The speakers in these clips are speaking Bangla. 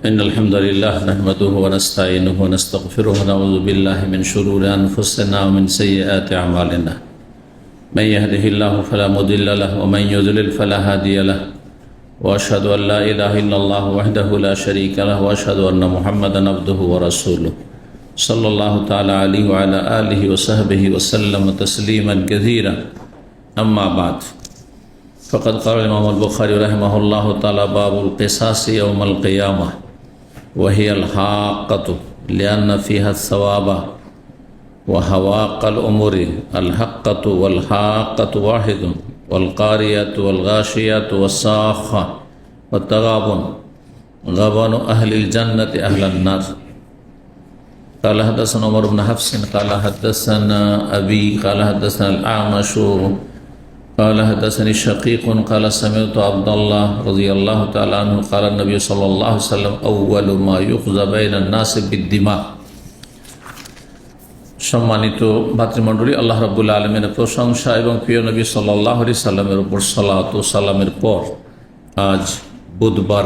إن الحمد لله نحمده ونستعينه ونستغفره ونعوذ بالله من شرور أنفسنا ومن سيئات أعمالنا من يهده الله فلا مضل له ومن يضلل فلا هادي له وأشهد أن لا إله إلا الله وحده لا شريك له وأشهد أن محمدا عبده ورسوله صلى الله تعالى عليه وعلى آله وصحبه وسلم تسليما كثيرا أما بعد فقد قال الإمام البخاري رحمه الله تعالى باب القصاص يوم القيامة وهي الحاقة لأن فيها الثواب وهواق الأمور الحقة والحاقة واحد والقارية والغاشية والصاخة والتغابن غبن أهل الجنة أهل النار. قال حدثنا عمر بن حفص قال حدثنا أبي قال حدثنا الأعمش قال حدثني شقيق قال سمعت عبد الله رضي الله تعالى عنه قال النبي صلى الله عليه وسلم أول ما يقضى بين الناس بالدماء. সম্মানিত ভাতৃমণ্ডলী, আল্লাহ রাব্বুল আলামিনের প্রশংসা এবং প্রিয় নবী সাল্লাল্লাহু আলাইহি সাল্লামের উপর সালাত ও সালামের পর আজ বুধবার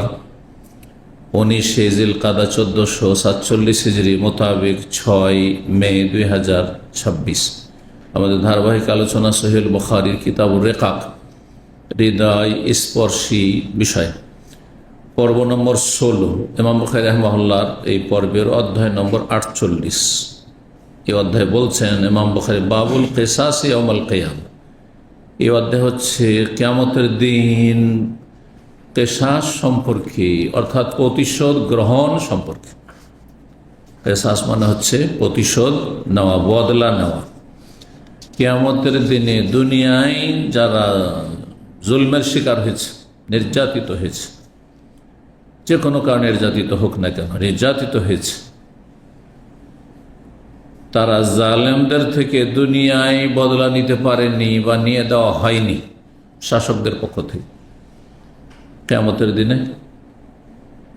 19 জিলকাদা 1447 হিজরি মোতাবেক 6 মে 2026 আমাদের ধারাবাহিক আলোচনা সহিহুল বুখারীর কিতাবুর রিকাক হৃদয় স্পর্শী বিষয় পর্ব নম্বর 16। ইমাম বুখারী রাহিমাহুল্লাহর এই পর্বের অধ্যায় নম্বর 48। এই অধ্যায় বলছেন ইমাম বুখারী বাবুল কিসাস ইয়াউমাল কিয়ামা। এই অধ্যায় হচ্ছে কিয়ামতের দিন কিসাস সম্পর্কে, অর্থাৎ প্রতিশোধ গ্রহণ সম্পর্কে। কিসাস মানে হচ্ছে প্রতিশোধ নেওয়া, বদলা নেওয়া। কিয়ামতের দিনে দুনিয়ায় যারা জুলমের শিকার হয়েছে, নির্যাতিত হয়েছে, যে কোনো কারণে নির্যাতিত হোক না কেন, নির্যাতিত হয়েছে, তারা জালেমদের থেকে দুনিয়ায় বদলা নিতে পারেনি বা নিয়ে দেওয়া হয়নি শাসকদের পক্ষ থেকে। কিয়ামতের দিনে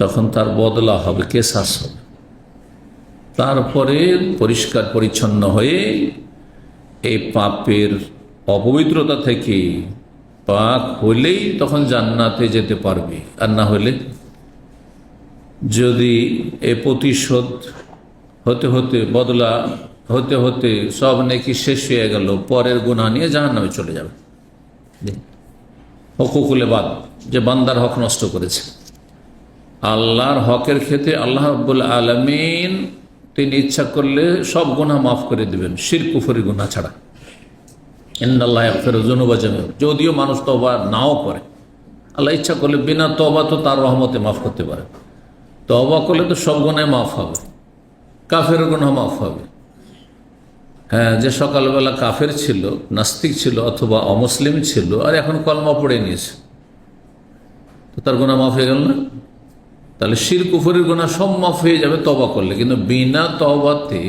তখন তার বদলা হবে, কিসাস হবে। তারপরে পরিষ্কার পরিচ্ছন্ন হয়ে এই পাপের অপবিত্রতা থেকে পাক হলেই তখন জান্নাতে যেতে পারবে। আর না হলে যদি এ প্রতিশোধ হতে হতে, বদলা হতে হতে সব নেকি শেষ হয়ে গেল, পরের গুনাহ নিয়ে জাহান্নামে চলে যাবে। হুকুকুল ইবাদ, যে বান্দার হক নষ্ট করেছে, আল্লাহর হকের ক্ষেত্রে আল্লাহ রাব্বুল আলামিন তিনি ইচ্ছা করলে সব গুনাহ মাফ করে দেবেন, শিরক কুফরি গুনাহ ছাড়া। ইন্নাল্লাহা ইয়াগফিরু যুনুবা জামিআ। যদিও মানুষ তওবা নাও করে, আল্লাহ ইচ্ছা করলে বিনা তওবা তো তার রহমতে মাফ করতে পারে। তওবা করলে তো সব গুনাহ মাফ হবে, কাফের গুনাহ মাফ হবে। হ্যাঁ, যে সকালবেলা কাফের ছিল, নাস্তিক ছিল অথবা অমুসলিম ছিল, আর এখন কলমা পড়ে নিয়েছে, তো তার গুনাহ মাফ হয়ে গেল না? তাহলে শিরক কুফরির গুনাহ সব মাফ হয়ে যাবে তওবা করলে, কিন্তু বিনা তওবাতে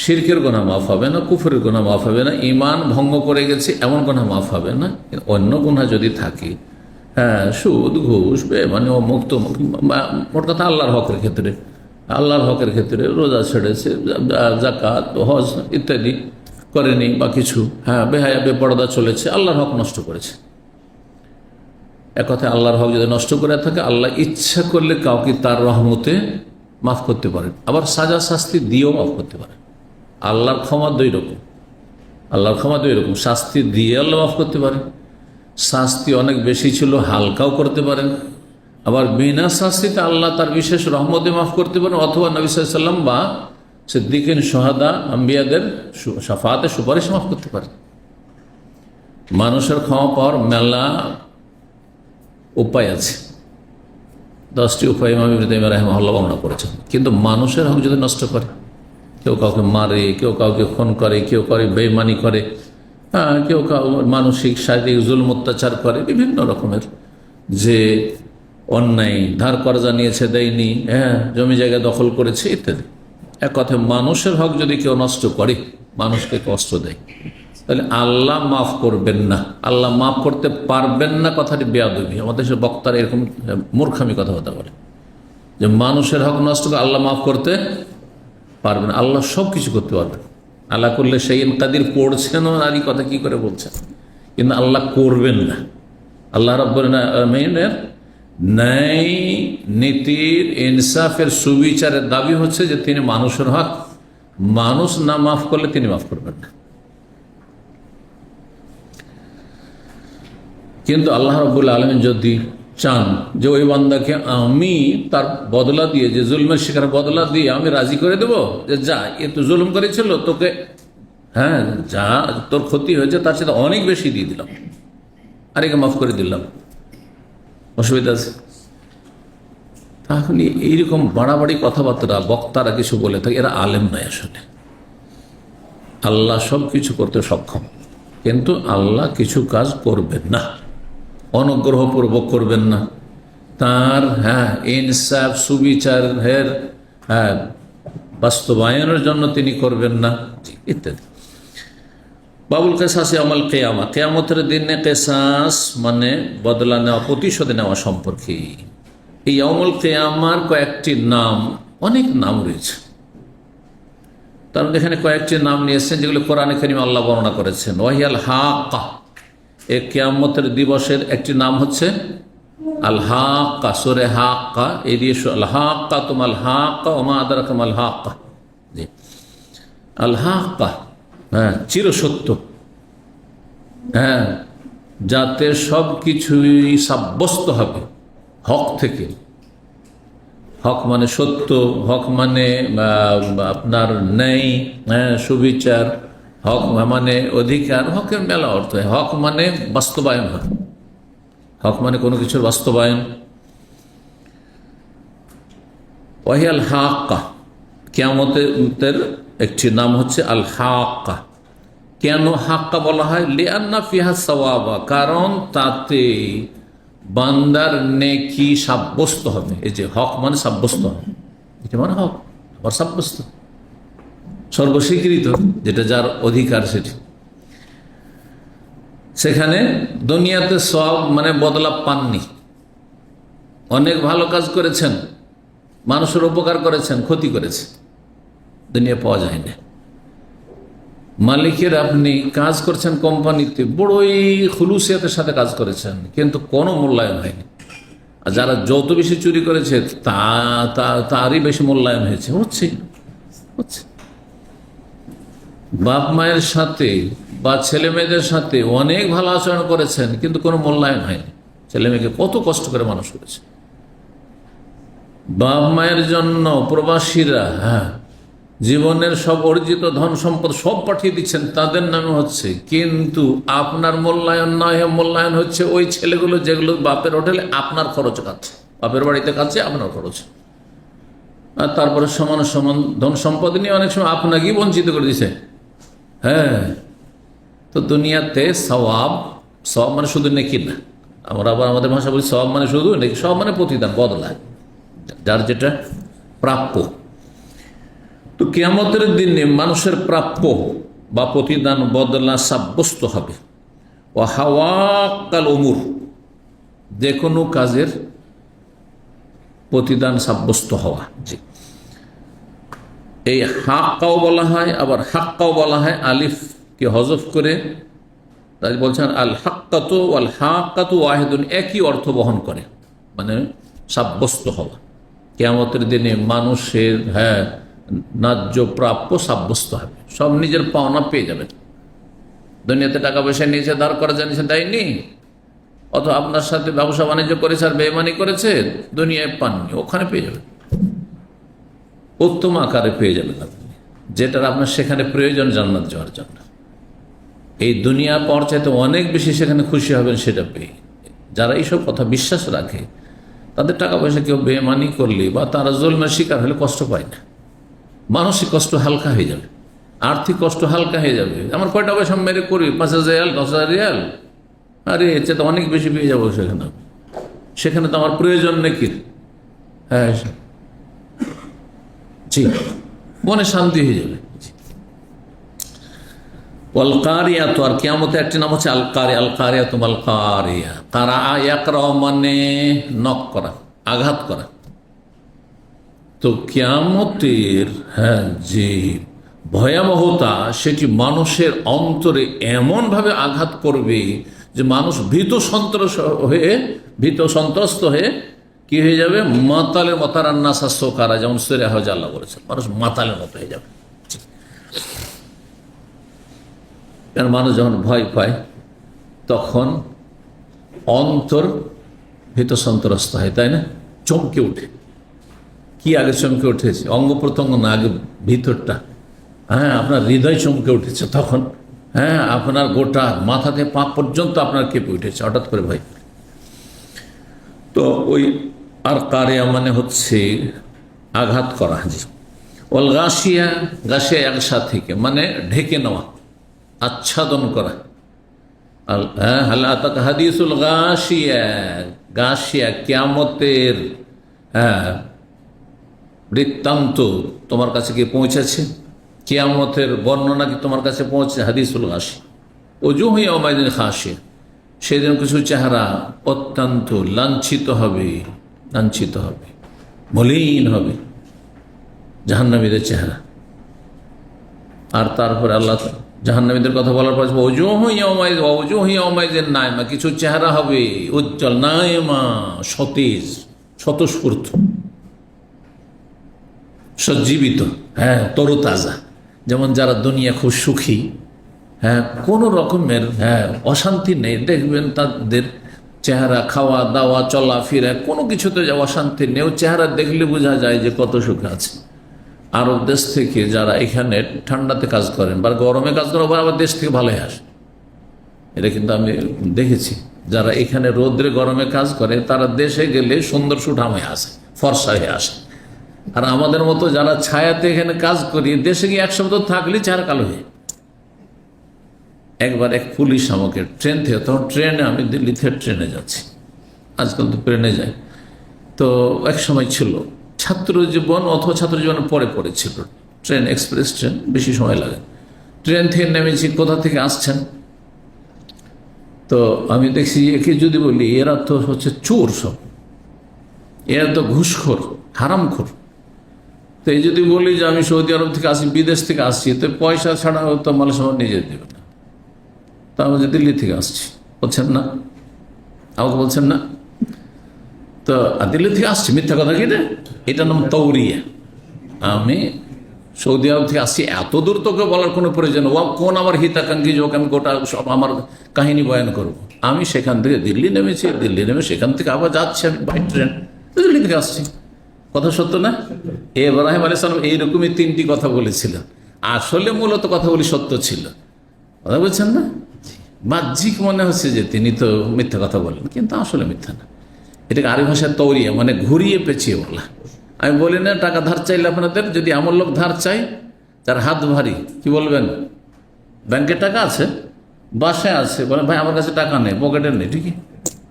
শিরকের গুনাহ মাফ হবে না, কুফরের গুনাহ মাফ হবে না, ঈমান ভঙ্গ করে গেছে এমন গুনাহ মাফ হবে না। অন্য গুনাহ যদি থাকে, হ্যাঁ, সুদ ঘুষ মানে মুক্ত, মোট কথা আল্লাহর হকের ক্ষেত্রে, আল্লাহর হকের ক্ষেত্রে রোজা ছেড়েছে, যাকাত হজ ইত্যাদি করেনি বা কিছু, হ্যাঁ, বেহায়া বেপরদা চলেছে, আল্লাহর হক নষ্ট করেছে। এক কথায় আল্লাহর হক যদি নষ্ট করে থাকে, আল্লাহ ইচ্ছা করলে কাউকে তার রহমতে মাফ করতে পারেন, আবার সাজা শাস্তি দিয়েও মাফ করতে পারেন। আল্লাহর ক্ষমা দুই রকম, আল্লাহর ক্ষমা দুই রকম। শাস্তি দিয়ে আল্লাহ মাফ করতে পারেন, শাস্তি অনেক বেশি ছিল হালকাও করতে পারেন, আবার বিনা শাস্তিতে আল্লাহ তার বিশেষ রহমতে মাফ করতে পারেন, অথবা নবী সাল্লাল্লাহু আলাইহি ওয়াসাল্লাম বা সিদ্দিকিন, শুহাদা, আম্বিয়াদের শাফাআতে সুপারিশ মাফ করতে পারেন। মানুষের ক্ষমা পাওয়ার মেলা উপায় আছে, 10টি উপায় ইমাম ইবনে তাইমিয়া রাহিমাহুল্লাহ বর্ণনা করেছেন। কিন্তু মানুষের হক যদি নষ্ট করে, কেউ কাউকে মারে, কেউ কাউকে খুন করে, কেউ করে বেঈমানি করে, হ্যাঁ, কেউ মানসিক শারীরিক জুলম অত্যাচার করে, বিভিন্ন রকমের, যে অন্যায়, ধার কর্জা নিয়েছে দেয়নি, হ্যাঁ, জমি জায়গা দখল করেছে ইত্যাদি। এক কথায় মানুষের হক যদি কেউ নষ্ট করে, মানুষকে কষ্ট দেয়, তাহলে আল্লাহ মাফ করবেন না, আল্লাহ মাফ করতে পারবেন না। কথাটি বেয়াদবি। আমাদের দেশের বক্তারা এরকম মূর্খামি কথাবার্তা বলে যে মানুষের হক নষ্ট করে আল্লাহ মাফ করতে পারবেন। আল্লাহ সব কিছু করতে পারবেন। আল্লাহ করলে সেই কাদির পড়ছেন, আর এই কথা কি করে বলছেন? কিন্তু আল্লাহ করবেন না। আল্লাহ রাব্বুল আলামিনের ন্যায় নীতির ইনসাফের সুবিচারের দাবি হচ্ছে যে তিনি মানুষের হক, মানুষ না মাফ করলে তিনি মাফ করবেন না। কিন্তু আল্লাহ রাব্বুল আলামিন যদি চান যে ওই বান্দাকে আমি তার বদলা দিয়ে, যে জুলমের শিকার বদলা দিয়ে আমি রাজি করে দেব, যে যা এ তো জুলুম করেছিল, তোকে হ্যাঁ যা তোর ক্ষতি হয়েছে তার সাথে অনেক বেশি দিয়ে দিলাম, আর একে মাফ করে দিলাম, অসুবিধা আছে? তাহলে এইরকম বাড়াবাড়ি কথাবার্তা বক্তারা কিছু বলে থাকে, এরা আলেম নয় আসলে। আল্লাহ সব কিছু করতে সক্ষম, কিন্তু আল্লাহ কিছু কাজ করবেন না, অনুগ্রহপূর্বক করবেন না, তার ইনসাফ সুবিচারের বাস্তবায়নের জন্য তিনি করবেন না, ইত্যাদি। বাবুল কেসাসে আমল কেয়ামা, কেয়ামতের দিনে কেসাস মানে বদলা নেওয়া, প্রতিশোধ নেওয়া সম্পর্কে। এই আমল কেয়ামার কয়েকটি নাম, অনেক নাম রয়েছে, তার মধ্যে এখানে কয়েকটি নাম নিয়েছেন যেগুলো কোরআনে কারীমে আল্লাহ বর্ণনা করেছেন। ওয়াহিয়াল হাক্কা, এই কিয়ামতের দিবসের একটি নাম হচ্ছে আল হাক্কা, সূরা হাক্কা, এই দিয়ে আল হাক্কা তুমাল হাক্কা ওমা আদরাকুম আল হাক্কা। জি, আল হাক্কা চিরসত্য, যাতে সব কিছুই সাব্যস্ত হবে হক থেকে। হক মানে সত্য, হক মানে আপনার ন্যায়, সুবিচার, হক মানে অধিকার, হকের মেলা অর্থ। হক মানে বাস্তবায়ন হয়, হক মানে কোনো কিছুর বাস্তবায়ন। ওয়াহিয়াল হাক্কা, কিয়ামতের একটি নাম হচ্ছে আল হাক্কা। কেন হাক্কা বলা হয়? লিআন্না ফিহা সাওয়াবা, কারণ তাতে বান্দার নেকি সাব্যস্ত হবে। এই যে হক মানে সাব্যস্ত হবে, এটা মানে হক আবার সাব্যস্ত, সর্বস্বীকৃত, যেটা যার অধিকার সেটি। সেখানে দুনিয়াতে সব মানে বদলা পাননি, অনেক ভালো কাজ করেছেন, মানুষের উপকার করেছেন, ক্ষতি করেছে, দুনিয়া পাওয়া যায় না। মালিকের আপনি কাজ করছেন কোম্পানিতে, বড়ই খুলুসিয়াতের সাথে কাজ করেছেন, কিন্তু কোনো মূল্যায়ন হয়নি। আর যারা যত বেশি চুরি করেছে তারই বেশি মূল্যায়ন হয়েছে, হচ্ছে। বাপ মায়ের সাথে বা ছেলে মেয়েদের সাথে অনেক ভালো আচরণ করেছেন, কিন্তু কোনো মূল্যায়ন হয়নি। ছেলে মেয়েকে কত কষ্ট করে মানুষ করেছে। বাপ মায়ের জন্য প্রবাসীরা জীবনের সব অর্জিত ধন সম্পদ সব পাঠিয়ে দিচ্ছেন, তাদের নামে হচ্ছে, কিন্তু আপনার মূল্যায়ন নয়, মূল্যায়ন হচ্ছে ওই ছেলেগুলো যেগুলো বাপের হোটেলে আপনার খরচ খাচ্ছে, বাপের বাড়িতে খাচ্ছে আপনার খরচ। আর তারপরে সমান সমান ধন সম্পদ নিয়ে অনেক সময় আপনাকেই বঞ্চিত করে দিছে। তো দুনিয়াতে সওয়াব, সওয়াব মানে শুধু নেকি না, আমরা আবার আমাদের ভাষা বলি সওয়াব মানে শুধু নেকি, সওয়াব মানে প্রতিদান, বদলা, যার যেটা প্রাপ্য। তো কিয়ামতের দিনে মানুষের প্রাপ্য বা প্রতিদান বদলা সাব্যস্ত হবে। ও হাওয়াক্কাল উমুর, যে কোনো কাজের প্রতিদান সাব্যস্ত হওয়া। জি, এই হাক্কাও বলা হয়, আবার হাক্কাও বলা হয়, আলিফকে হজফ করে তাই বলছেন আল হাক্কাতু ওয়াল হাক্কাতু ওয়াহিদুন, একই অর্থ বহন করে, মানে সাব্যস্ত হওয়া। কিয়ামতের দিনে মানুষের ন্যায্য প্রাপ্য সাব্যস্ত হবে, সব নিজের পাওনা পেয়ে যাবেন। দুনিয়াতে টাকা পয়সা নিয়েছে, ধার করা জানিয়েছে, দেয়নি, অথবা আপনার সাথে ব্যবসা বাণিজ্য করেছে আর বেইমানি করেছে, দুনিয়ায় পাননি, ওখানে পেয়ে যাবেন, উত্তম আকারে পেয়ে যাবেন আপনি, যেটার আপনার সেখানে প্রয়োজন জান্নাত যাওয়ার জন্য। এই দুনিয়া পাওয়ার চাইতে অনেক বেশি সেখানে খুশি হবেন সেটা পেয়ে। যারা এইসব কথা বিশ্বাস রাখে, তাদের টাকা পয়সা কেউ বেইমানি করলে বা তারা জুলমের শিকার হলে কষ্ট পায় না, মানসিক কষ্ট হালকা হয়ে যাবে, আর্থিক কষ্ট হালকা হয়ে যাবে। আমার কয়টা পয়সা মেরে করি, 5,000 রিয়াল, 10,000 রিয়াল, আরে এর চেয়ে তো অনেক বেশি পেয়ে যাবো সেখানে, সেখানে তো আমার প্রয়োজন নাকি। জি, মনে শান্তি হয়ে যাবে। আল কারিয়াত, আর কিয়ামতে একটি নাম হচ্ছে আল কারিয়া। আল কারিয়াত আল কারিয়া, কারা ইয়াকরা মানে নক করা, আঘাত করা। তো কিয়ামতের যে ভয়াবহতা, সেটি মানুষের অন্তরে এমনভাবে আঘাত করবে যে মানুষ ভীত সন্ত্রস্ত হয়ে কি হয়ে যাবে, মাতালের মতো রান্নাসা সোকারা, যেমন সূরা হজ আল্লাহ বলেছেন, মানুষ মাতালের মতো হয়ে যাবে। কারণ মানুষ যখন ভয় পায় তখন অন্তর ভীত সন্ত্রস্ত হয়, তাই না? চমকে উঠে। কি আগে চমকে উঠেছে? অঙ্গ প্রত্যঙ্গ না, আগে ভিতরটা। হ্যাঁ, আপনার হৃদয় চমকে উঠেছে তখন। হ্যাঁ, আপনার গোটা মাথা থেকে পা পর্যন্ত আপনার কেঁপে উঠেছে হঠাৎ করে ভয়। তো ওই আর কারিয়া মানে হচ্ছে আঘাত করা। ওল গাছিয়া, গাছিয়া একসাথ থেকে মানে ঢেকে নেওয়া, আচ্ছাদন করা। হাদিসুল গাশিয়া, গাশিয়া কিয়ামতের বৃত্তান্ত তোমার কাছে কি পৌঁছেছে? কিয়ামতের বর্ণনা কি তোমার কাছে পৌঁছে? হাদিসুল গাশিয়া ওজুহু ইয়াওমাইযিন খাশিয়া, সেদিন কিছু চেহারা অত্যন্ত লাঞ্ছিত হবে, লাঞ্ছিত হবে, মলিন হবে, জাহান্নামীদের চেহারা। আর তারপরে আল্লাহ জাহান্নামীদের কথা বলার পর ওজুহু ইয়াওমাইযিন নাইমা, কিছু চেহারা হবে উজ্জ্বল, নাইমা সতেজ, স্বতঃস্ফূর্ত, সজ্জীবিত, হ্যাঁ তরতাজা। যেমন যারা দুনিয়া খুব সুখী, হ্যাঁ কোনো রকমের অশান্তি নেই, দেখবেন তাদের চেহারা, খাওয়া দাওয়া চলাফেরা কোনো কিছুতে অশান্তি নেই, চেহারা দেখলে বোঝা যায় যে কত সুখে আছে। আরব দেশ থেকে যারা এখানে ঠান্ডাতে কাজ করেন বা গরমে কাজ করেন, আবার দেশ থেকে ভালোই আসে। এটা কিন্তু আমি দেখেছি, যারা এখানে রোদ্রে গরমে কাজ করে তারা দেশে গেলে সুন্দর সুঠাম হয়ে আসে, ফর্সা হয়ে আসে। আর আমাদের মতো যারা ছায়াতে এখানে কাজ করি, দেশে গিয়ে এক সপ্তাহ থাকলে চেহারা কালো হয়ে। একবার এক পুলিশ আমাকে ট্রেন থেকে, তখন ট্রেনে, আমি দিল্লি থেকে ট্রেনে যাচ্ছি, আজকাল তো ট্রেনে যাই, তো এক সময় ছিল ছাত্র জীবন অথবা ছাত্র জীবনের পরে পড়েছিল ট্রেন, এক্সপ্রেস ট্রেন, বেশি সময় লাগে। ট্রেন থেকে নেমেছি, কোথা থেকে আসছেন? তো আমি দেখছি একে যদি বলি এরা তো হচ্ছে চোর, সব এরা তো ঘুষখোর, হারামখোর। তো এই যদি বলি যে আমি সৌদি আরব থেকে আসি, বিদেশ থেকে আসছি, তো পয়সা ছাড়া তো মাল সামান নিজে দেবে না, তা আমি যে দিল্লি থেকে আসছি, বলছেন না, আমাকে বলছেন না, তো দিল্লি থেকে আসছি, মিথ্যা কথা কি রে? এটার নাম তৌরিয়া। আমি সৌদি আরব থেকে আসছি, এত দূর তোকে বলার কোনো প্রয়োজন, ও কোন আমার হিতাকাঙ্ক্ষী যোগ, আমি গোটা সব আমার কাহিনী বয়ান করব। আমি সেখান থেকে দিল্লি নেমেছি, দিল্লি নেমে সেখান থেকে আবার যাচ্ছি আমি বাই ট্রেন, দিল্লি থেকে আসছি। কথা সত্য না? ইব্রাহিম আলাইহিস সালাম এইরকমই 3টি কথা বলেছিলেন, আসলে মূলত কথাগুলি সত্য ছিল। কথা বলছেন না? বাহ্যিক মনে হচ্ছে যে তিনি তো মিথ্যা কথা বলেন, কিন্তু আসলে মিথ্যা না। এটাকে আরবি ভাষায় তৌরিয়া মানে ঘুরিয়ে পেঁচিয়ে বলা। আমি বলি না টাকা ধার চাইলে আপনাদের, যদি এমন লোক ধার চাই তার হাত ভারী, কি বলবেন? ব্যাংকে টাকা আছে, বাসায় আছে, বলে ভাই আমার কাছে টাকা নেই, পকেটের নেই। ঠিকই,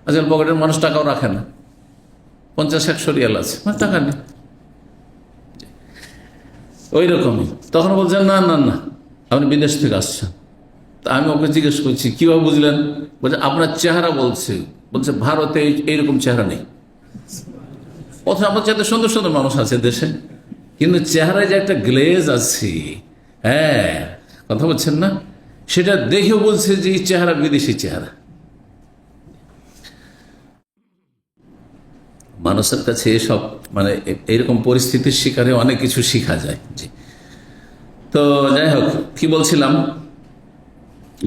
আজকাল পকেটের মানুষ টাকাও রাখে না, 50-100 রিয়াল আছে, মানে টাকা নেই, ওই রকমই। তখন বলছেন না না না আপনি বিদেশ থেকে আসছেন। তা আমি ওকে জিজ্ঞেস করছি কিভাবে বুঝলেন? বলছে আপনার চেহারা বলছে, বলছে ভারতে এইরকম চেহারা নেই। অথচ আমার চাইতে সুন্দর সুন্দর মানুষ আছে দেশে, কিন্তু চেহারায় যে একটা গ্লেজ আছে, হ্যাঁ কথা বলছেন না, সেটা দেখে বলছে যে এই চেহারা বিদেশি চেহারা। মানুষের কাছে এসব মানে এইরকম পরিস্থিতির শিকারে অনেক কিছু শেখা যায়। জি, তো যাই হোক, কি বলছিলাম?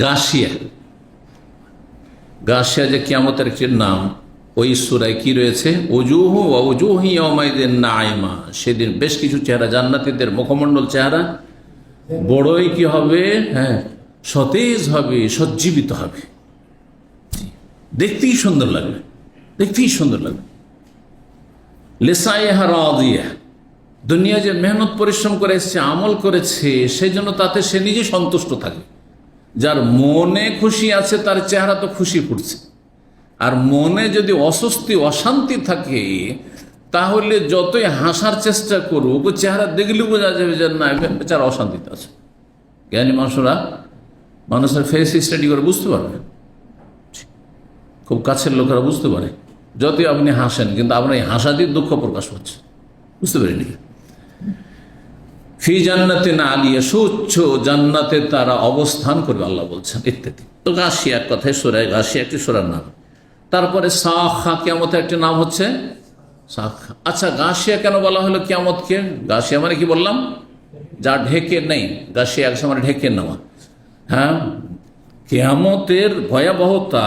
গাশিয়া, গাশিয়া যে কিয়ামতের একটি নাম, ওই সূরায় কি রয়েছে? ওজুহু ওয়া ওজুহু ইয়াওমাইযিন নাঈমা, সেদিন বেশ কিছু চেহারা, জান্নাতীদের মুখমণ্ডল চেহারা বড়ই কি হবে? হ্যাঁ সতেজ হবে, সজ্জীবিত হবে, দেখতেই সুন্দর লাগবে, দেখতেই সুন্দর লাগবে। লিসাইহা রাদিয়া, দুনিয়া যে মেহনত পরিশ্রম করে এসেছে, আমল করেছে, সেই জন্য তাতে সে নিজে সন্তুষ্ট থাকে। যার মনে খুশি আছে তার চেহারা তো খুশি ফুটছে, আর মনে যদি অস্বস্তি অশান্তি থাকে তাহলে যতই হাসার চেষ্টা করুক, চেহারা দেখলে বোঝা যাবে যে না বেচারা অশান্তিতে আছে। জ্ঞানী মানুষরা মানুষের ফেস স্টাডি করে বুঝতে পারবে, খুব কাছের লোকেরা বুঝতে পারে। যতই আপনি হাসেন, কিন্তু আপনার এই হাসা দিয়ে দুঃখ প্রকাশ হচ্ছে, বুঝতে পারেনি? ফি জান্নাতিন আলিয়া, সুউচ্চ জান্নাতে তারা অবস্থান করবে, আল্লাহ বলছেন ইত্যাদি। তো গাশিয়া, এক কথায় সূরা গাশিয়া একটি সূরার নাম। তারপরে সাখা, কিয়ামতের একটি নাম হচ্ছে সাখা। আচ্ছা, গাশিয়া কেন বলা হলো কিয়ামতকে? গাশিয়া মানে কি বললাম? যা ঢেকে নেই। গাশিয়া এক সময় ঢেকে নেওয়া। হ্যাঁ, কিয়ামতের ভয়াবহতা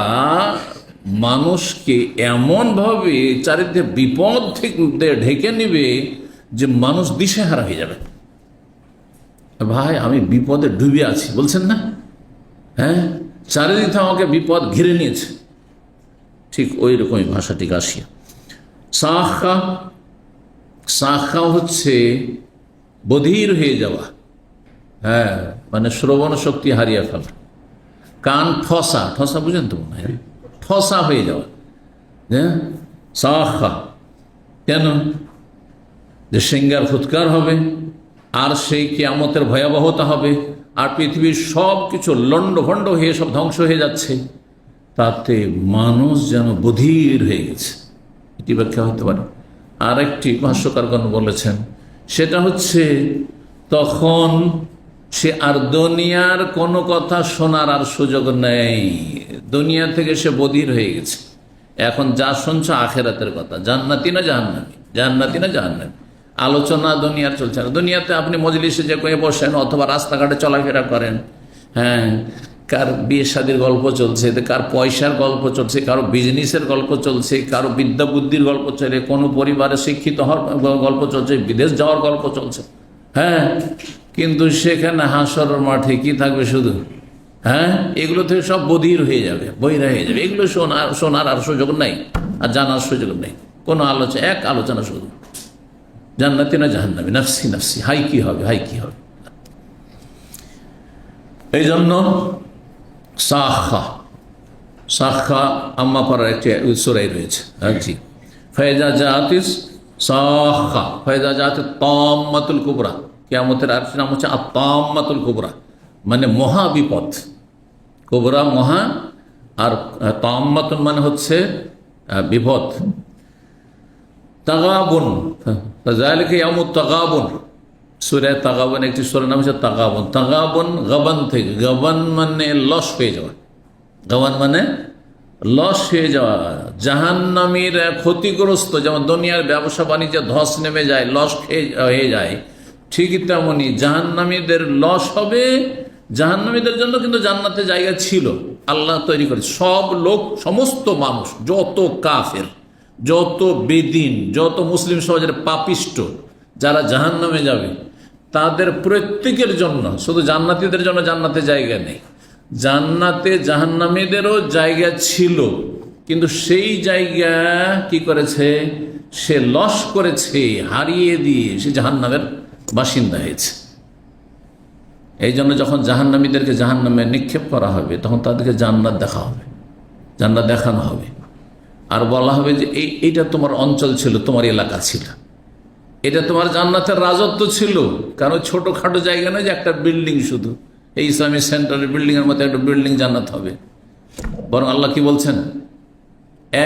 মানুষকে এমনভাবে চারিদিকে বিপদ থেকে ঢেকে নিবে যে মানুষ দিশেহারা হয়ে যাবে। ভাই, আমি বিপদে ডুবে আছি বলছেন না? হ্যাঁ, চারিদিকে আমাকে বিপদ ঘিরে নিয়েছে। ঠিক ওই রকমই ভাষাটি গাশিয়া। সাখা, সাখা হচ্ছে বধির হয়ে যাওয়া। হ্যাঁ, মানে শ্রবণ শক্তি হারিয়ে ফেলা। কান ঠসা, ঠসা বুঝেন তো মনে হয়, ঠসা হয়ে যাওয়া। হ্যাঁ, সাখা কেন? যে সিঙ্গার ফুৎকার হবে, আর সেই কিয়ামতের ভয়াবহতা হবে, আর পৃথিবীর সব কিছু লণ্ডভণ্ড হয়ে সব ধ্বংস হয়ে যাচ্ছে, তাতে মানুষ যেন বধির হয়ে গেছে। এটি ব্যাখ্যা হতে পারে। আর একটি ভাষ্যকারগণ বলেছেন, সেটা হচ্ছে তখন সে আর দুনিয়ার কোনো কথা শোনার আর সুযোগ নেই। দুনিয়া থেকে সে বধির হয়ে গেছে। এখন যা শুনছ আখেরাতের কথা, জান্নাতি না জাহান্নামী, জান্নাতি না জাহান্নামী, আলোচনা দুনিয়ার চলছে না। দুনিয়াতে আপনি মজলিসে যে কয়ে বসেন অথবা রাস্তাঘাটে চলাফেরা করেন, হ্যাঁ, কার বিয়ে শাদীর গল্প চলছে, কার পয়সার গল্প চলছে, কারো বিজনেসের গল্প চলছে, কারো বিদ্যা বুদ্ধির গল্প চলে, কোনো পরিবারে শিক্ষিত হওয়ার গল্প চলছে, বিদেশ যাওয়ার গল্প চলছে। হ্যাঁ, কিন্তু সেখানে হাসরের মাঠে কি থাকবে? শুধু হ্যাঁ, এগুলো থেকে সব বধির হয়ে যাবে, বহিরা হয়ে যাবে। এগুলো শোনার আর সুযোগ নাই, আর জানার সুযোগ নেই। কোনো আলোচনা, এক আলোচনা শুধু জান্নাতি না জাহান্নামী, নাফসি নাফসি, হাই কি হবে, হাই কি হবে। এই জন্য সাখা, সাখা আম্মা পাড়ার একটি সূরায় রয়েছে। জি, ফায়দা জাতিস সাখা, ফায়দা জাতি তাম্মাতুল কুবরা। কিয়ামতের আর নাম হচ্ছে আত-তাম্মাতুল কুবরা, মানে মহা বিপদ। কুবরা মহা, আর তাম্মাতুন মানে হচ্ছে বিপদ। তাগাবুন, যালিকা ইয়াউমুত তাগাবুন, সূরা তাগাবুন একটি সূরার নাম হচ্ছে তাগাবুন। তাগাবুন গবন থেকে, গবন মানে লস হয়ে যাওয়া, গবন মানে লস হয়ে যাওয়া। জাহান্নামীর ক্ষতিগ্রস্ত, যেমন দুনিয়ার ব্যবসা বাণিজ্য ধস নেমে যায়, লস হয়ে যায়, ঠিকই তেমনি জাহান্নামীদের লস হবে। জাহান্নামীদের জন্য কিন্তু জান্নাতে জায়গা ছিল, আল্লাহ তৈরি করে। সব লোক, সমস্ত মানুষ, যত কাফের, যত বেদিন, যত মুসলিম সমাজের পাপিষ্ট যারা জাহান্নামে যাবে, তাদের প্রত্যেকের জন্য, শুধু জান্নাতীদের জন্য জান্নাতে জায়গা নেই, জান্নাতে জাহান্নামীদেরও জায়গা ছিল, কিন্তু সেই জায়গা কি করেছে? সে লস করেছে, হারিয়ে দিয়ে সে জাহান্নামের বাসিন্দা হয়েছে। এই জন্য যখন জাহান্নামীদেরকে জাহান্নামে নিক্ষেপ করা হবে, তখন তাদেরকে জান্নাত দেখা হবে, জান্নাত দেখানো হবে, আর বলা হবে যে এইটা তোমার অঞ্চল ছিল, তোমার এলাকা ছিল, এটা তোমার জান্নাতের রাজত্ব ছিল। কারণ ছোটখাটো জায়গা নয় যে একটা বিল্ডিং, শুধু এই ইসলামী সেন্টারের বিল্ডিং এর মতো একটা বিল্ডিং জান্নাত হবে। বরং আল্লাহ কি বলছেন?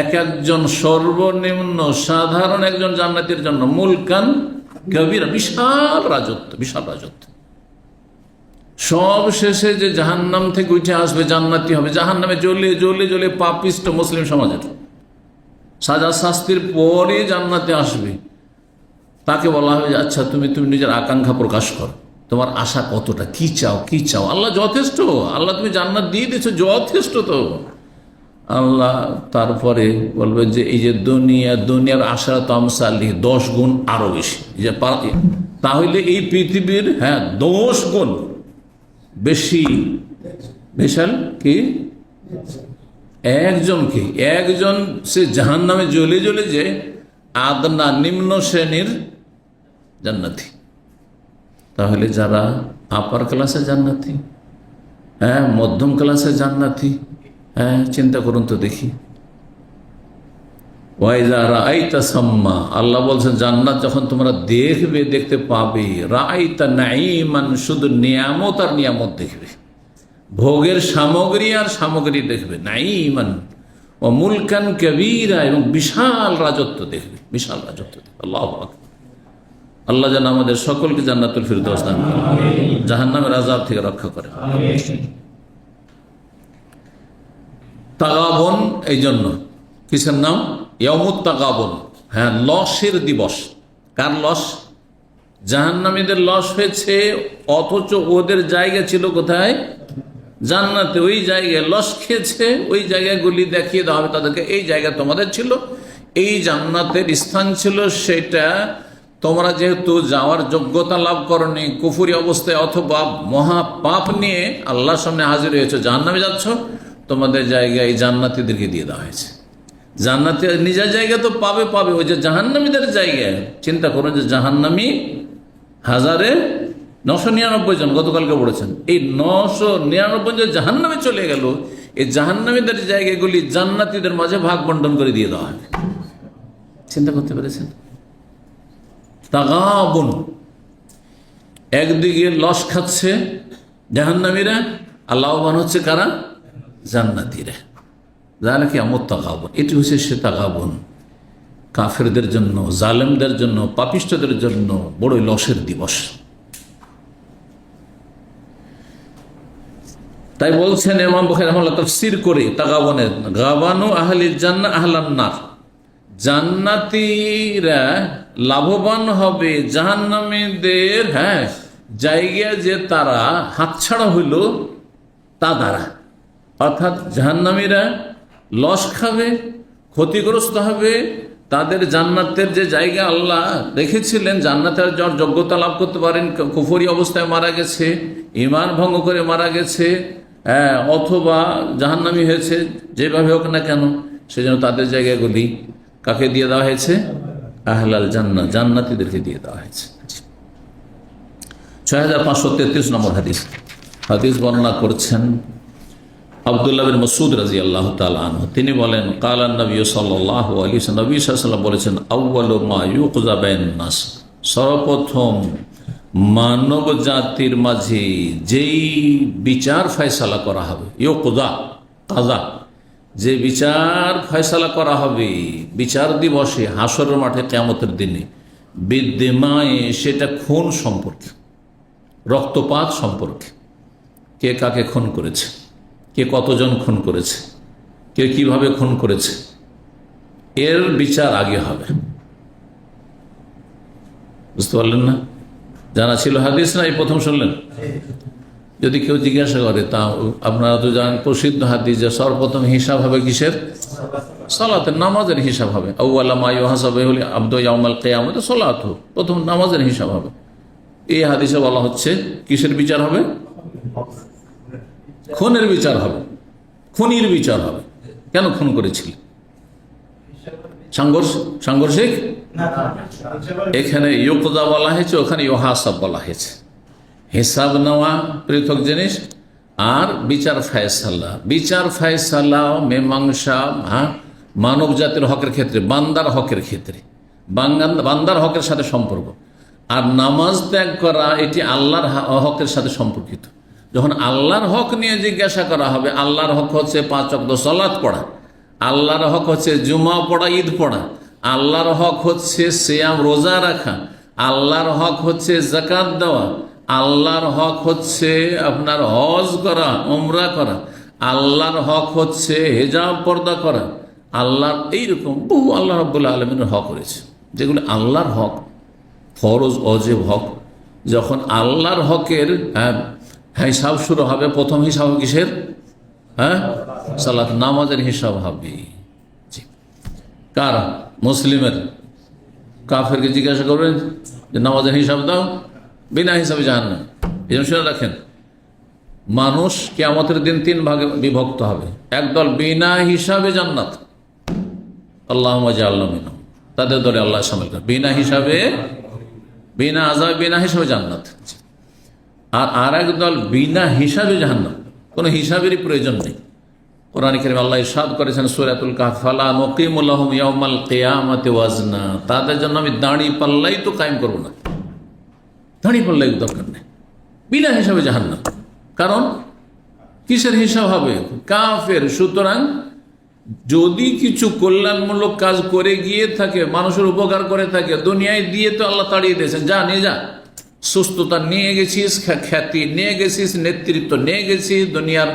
এক একজন সর্বনিম্ন সাধারণ একজন জান্নাতের জন্য মুলকান কবিরা, বিশাল রাজত্ব, বিশাল রাজত্ব। সব শেষে যে জাহান্নাম থেকে উঠে আসবে জান্নাতি হবে। জাহান্নামে জ্বলে জ্বলে জ্বলে পাপিষ্ট মুসলিম সমাজের সাজা শাস্তির পরে জান্নাতে আসবে। তাকে বলা হবে, আচ্ছা তুমি নিজের আকাঙ্ক্ষা প্রকাশ করো, তোমার আশা কতটা, কি চাও, কি চাও? আল্লাহ যথেষ্ট, আল্লাহ তুমি জান্নাত দিয়ে দিচ্ছ, যথেষ্ট তো। আল্লাহ তারপরে বলবে যে এই যে দুনিয়ার আশা তামসালি 10 গুণ আরো বেশি, যে তাহলে এই পৃথিবীর 10 গুণ বেশি বিশাল কি একজন সে জাহান্নামে জ্বলে জ্বলে যে আদনা নিম্ন শ্রেণীর জান্নাতি। তাহলে যারা আপার ক্লাসে জান্নাতি, মধ্যম ক্লাসে জান্নাতি, চিন্তা করুন তো দেখি। ওয়াইজা রাআইতা সাম্মা, আল্লাহ বলছেন জান্নাত যখন তোমরা দেখবে, দেখতে পাবে, রাআইতা নাঈমান, শুধু নিয়ামত আর নিয়ামত দেখবে, ভোগের সামগ্রী আর সামগ্রী দেখবে, নাঈমান ও মুলকান কবীরা, এবং বিশাল রাজত্ব দেখবে, বিশাল রাজত্ব দেখবে। আল্লাহু আকবার। আল্লাহ যেন আমাদের সকলকে জান্নাতুল ফিরদৌস দান করেন, জাহান্নামের আযাব থেকে রক্ষা করেন। তাগাবন এই জন্য কিসের নাম? ইয়ামুত তাগাবন। হ্যাঁ, লসের দিবস। কার লস? জাহান্নামীদের লস হয়েছে, অথচ ওদের জায়গা ছিল কোথায়? জান্নাতে। ওই জায়গায় লস খেয়েছে, ওই জায়গাগুলি দেখিয়ে দেওয়া হবে তাদেরকে, এই জায়গা তোমাদের ছিল, এই জান্নাতের স্থান ছিল, সেটা তোমরা যেহেতু যাওয়ার যোগ্যতা লাভ করনি, কুফুরি অবস্থায় অথবা মহা পাপ নিয়ে আল্লাহর সামনে হাজির হয়েছে, জাহান্নামে যাচ্ছ, তোমাদের জায়গায় জান্নাতীদেরকে দিয়ে দেওয়া হয়েছে। জান্নাতি নিজের জায়গা তো পাবে, ওই যে জাহান্নামীদের জায়গায় চিন্তা করুন, যে জাহান্নামী 1999 জন গতকালকে পড়েছেন, এই 999 জন জাহান্নামে চলে গেল, এই জাহান্নামীদের জায়গাগুলি জান্নাতীদের মাঝে ভাগ বন্টন করে দিয়ে দেওয়া হবে। চিন্তা করতে পেরেছেন? তাগাবুন, একদিকে লস খাচ্ছে জাহান্নামীরা, আর লাভবান হচ্ছে কারা? জান্নাতীরা। যালিকা আমুত তাগাবুন, এটি হচ্ছে সে তাগাবুন। কাফেরদের জন্য, জালেমদের জন্য, পাপিষ্ঠদের জন্য বড়ই লসের দিবস। তাই বলছেন ইমাম বুখারী রাহিমাহুল্লাহ তাফসীর করে তাগাবনের, গাবানু আহলিল জান্নাহ আহলান নার, জান্নাতীরা লাভবান হবে জাহান্নামীদের জায়গা যে তারা হাতছাড়া হইল তা দ্বারা। অর্থাৎ জাহান্নামীরা লস খাবে, ক্ষতিগ্রস্ত হবে, তাদের জান্নাতের যে জায়গা আল্লাহ রেখেছিলেন, জান্নাতের যোগ্যতা লাভ করতে পারেন, কুফরি অবস্থায় মারা গেছে, ঈমান ভঙ্গ করে মারা গেছে, অথবা জাহান্নামী হয়েছে, যেভাবে হোক না কেন, সেজন্য তাদের জায়গাগুলি কাকে দিয়ে দেওয়া হয়েছে? আহলাল জান্নাহ, জান্নাতীদেরকে দিয়ে দেওয়া হয়েছে। 6533 নম্বর হাদিস বর্ণনা করছেন আব্দুল্লাহ বিন মাসউদ রাদিয়াল্লাহু তাআলা আনহু। তিনি বলেন, কালান নবী সাল্লাল্লাহু আলাইহি ওয়াসাল্লাম, নবী সাল্লাল্লাহু আলাইহি ওয়াসাল্লাম বলেছেন, আউয়ালু মা ইউকযা বাইনান নাস, সর্বপ্রথম মানব জাতির মাঝে যেই বিচার ফয়সালা করা হবে, ইউকযা কাযা, যে বিচার ফয়সালা করা হবে বিচার দিবসে, হাসরের মাঠে, কিয়ামতের দিনে, বিদ্যমায়ে, সেটা খুন সম্পর্কে, রক্তপাত সম্পর্কে, কে কাকে খুন করেছে, কে কতজন খুন করেছে, কে কিভাবে খুন করেছে, এর বিচার আগে হবে। বুঝতে পারলেন না? জানা ছিল হাদিস না, এই প্রথম শুনলেন? যদি কেউ জিজ্ঞাসা করে, তা আপনারা তো জানেন প্রসিদ্ধ হাদিস যে সর্বপ্রথম হিসাব হবে কিসের? সালাতের, নামাজের হিসাব হবে। আউয়ালা মা ইউহাসাবু হলি আবদু ইয়াউমাল কিয়ামাতি সালাতু, প্রথম নামাজের হিসাব হবে। এই হাদিসে বলা হচ্ছে কিসের বিচার হবে? খুনের বিচার হবে, খুনির বিচার হবে। কেন খুন করেছিল? সাংঘর্ষিক। এখানে ইউকযা বলা হয়েছে, ওখানে ইউহাসাব বলা হয়েছে। হিসাব নেওয়া পৃথক জিনিস, আর বিচার ফায়সালা। বিচার ফায়সালা, মীমাংসা মানব জাতির হকের ক্ষেত্রে, বান্দার হকের ক্ষেত্রে, বান্দার হকের সাথে সম্পর্ক। আর নামাজ ত্যাগ করা, এটি আল্লাহর হকের সাথে সম্পর্কিত। যখন আল্লাহর হক নিয়ে জিজ্ঞাসা করা হবে, আল্লাহর হক হচ্ছে 5 ওয়াক্ত সালাত পড়া, আল্লাহর হক হচ্ছে জুমা পড়া, ঈদ পড়া, আল্লাহর হক হচ্ছে সিয়াম রোজা রাখা, আল্লাহর হক হচ্ছে যাকাত দেওয়া, আল্লাহর হক হচ্ছে আপনার হজ করা, উমরা করা, আল্লাহর হক হচ্ছে হিজাব পর্দা করা, আল্লাহর এইরকম বহু আল্লাহ রাব্বুল আলামিনের হক রয়েছে, যেগুলো আল্লাহর হক, ফরজ ওয়াজিব হক। যখন আল্লাহর হকের হিসাব শুরু হবে, প্রথম হিসাব কিসের? সালাত, নামাজের হিসাব হবে। কার? মুসলিমের। কাফেরকে জিজ্ঞাসা করবেন যে নামাজের হিসাব দাও, বিনা হিসাবে জাহান্নাম। এই জন্য শুনে রাখেন, মানুষ কিয়ামতের দিন 3 ভাগে বিভক্ত হবে। একদল বিনা হিসাবে জান্নাত, আল্লাহুম্মা জাআলনা মিনহুম, তাদের দলে আল্লাহ শামিল করেন। বিনা হিসাবে, বিনা আযাব, বিনা হিসাবে জান্নাত। আর আরেক দল বিনা হিসাবে জাহান্নাম, কোনো হিসাবেরই প্রয়োজন নেই। কোরআনে কারীমে আল্লাহ ইরশাদ করেছেন সূরাতুল কাহফ, ফালা নুকিমু লাহুম ইয়াওমাল কিয়ামাতি ওয়াজনা, তাদের জন্য আমি দাঁড়ি পাল্লাই তো কায়েম করব না, দাঁড়ি পাল্লাই দরকার নেই, বিনা হিসাবে জাহান্নাম। কারণ কিসের হিসাব হবে? কাফের। সুতরাং যদি কিছু কল্যাণমূলক কাজ করে গিয়ে থাকে, মানুষের উপকার করে থাকে, দুনিয়ায় দিয়ে তো আল্লাহ তাড়িয়ে দিয়েছেন, যা নিয়ে যা, সুস্থতা নিয়ে গেছিস, খ্যাতি নিয়ে গেছিস, নেতৃত্ব নিয়ে গেছিস, দুনিয়ার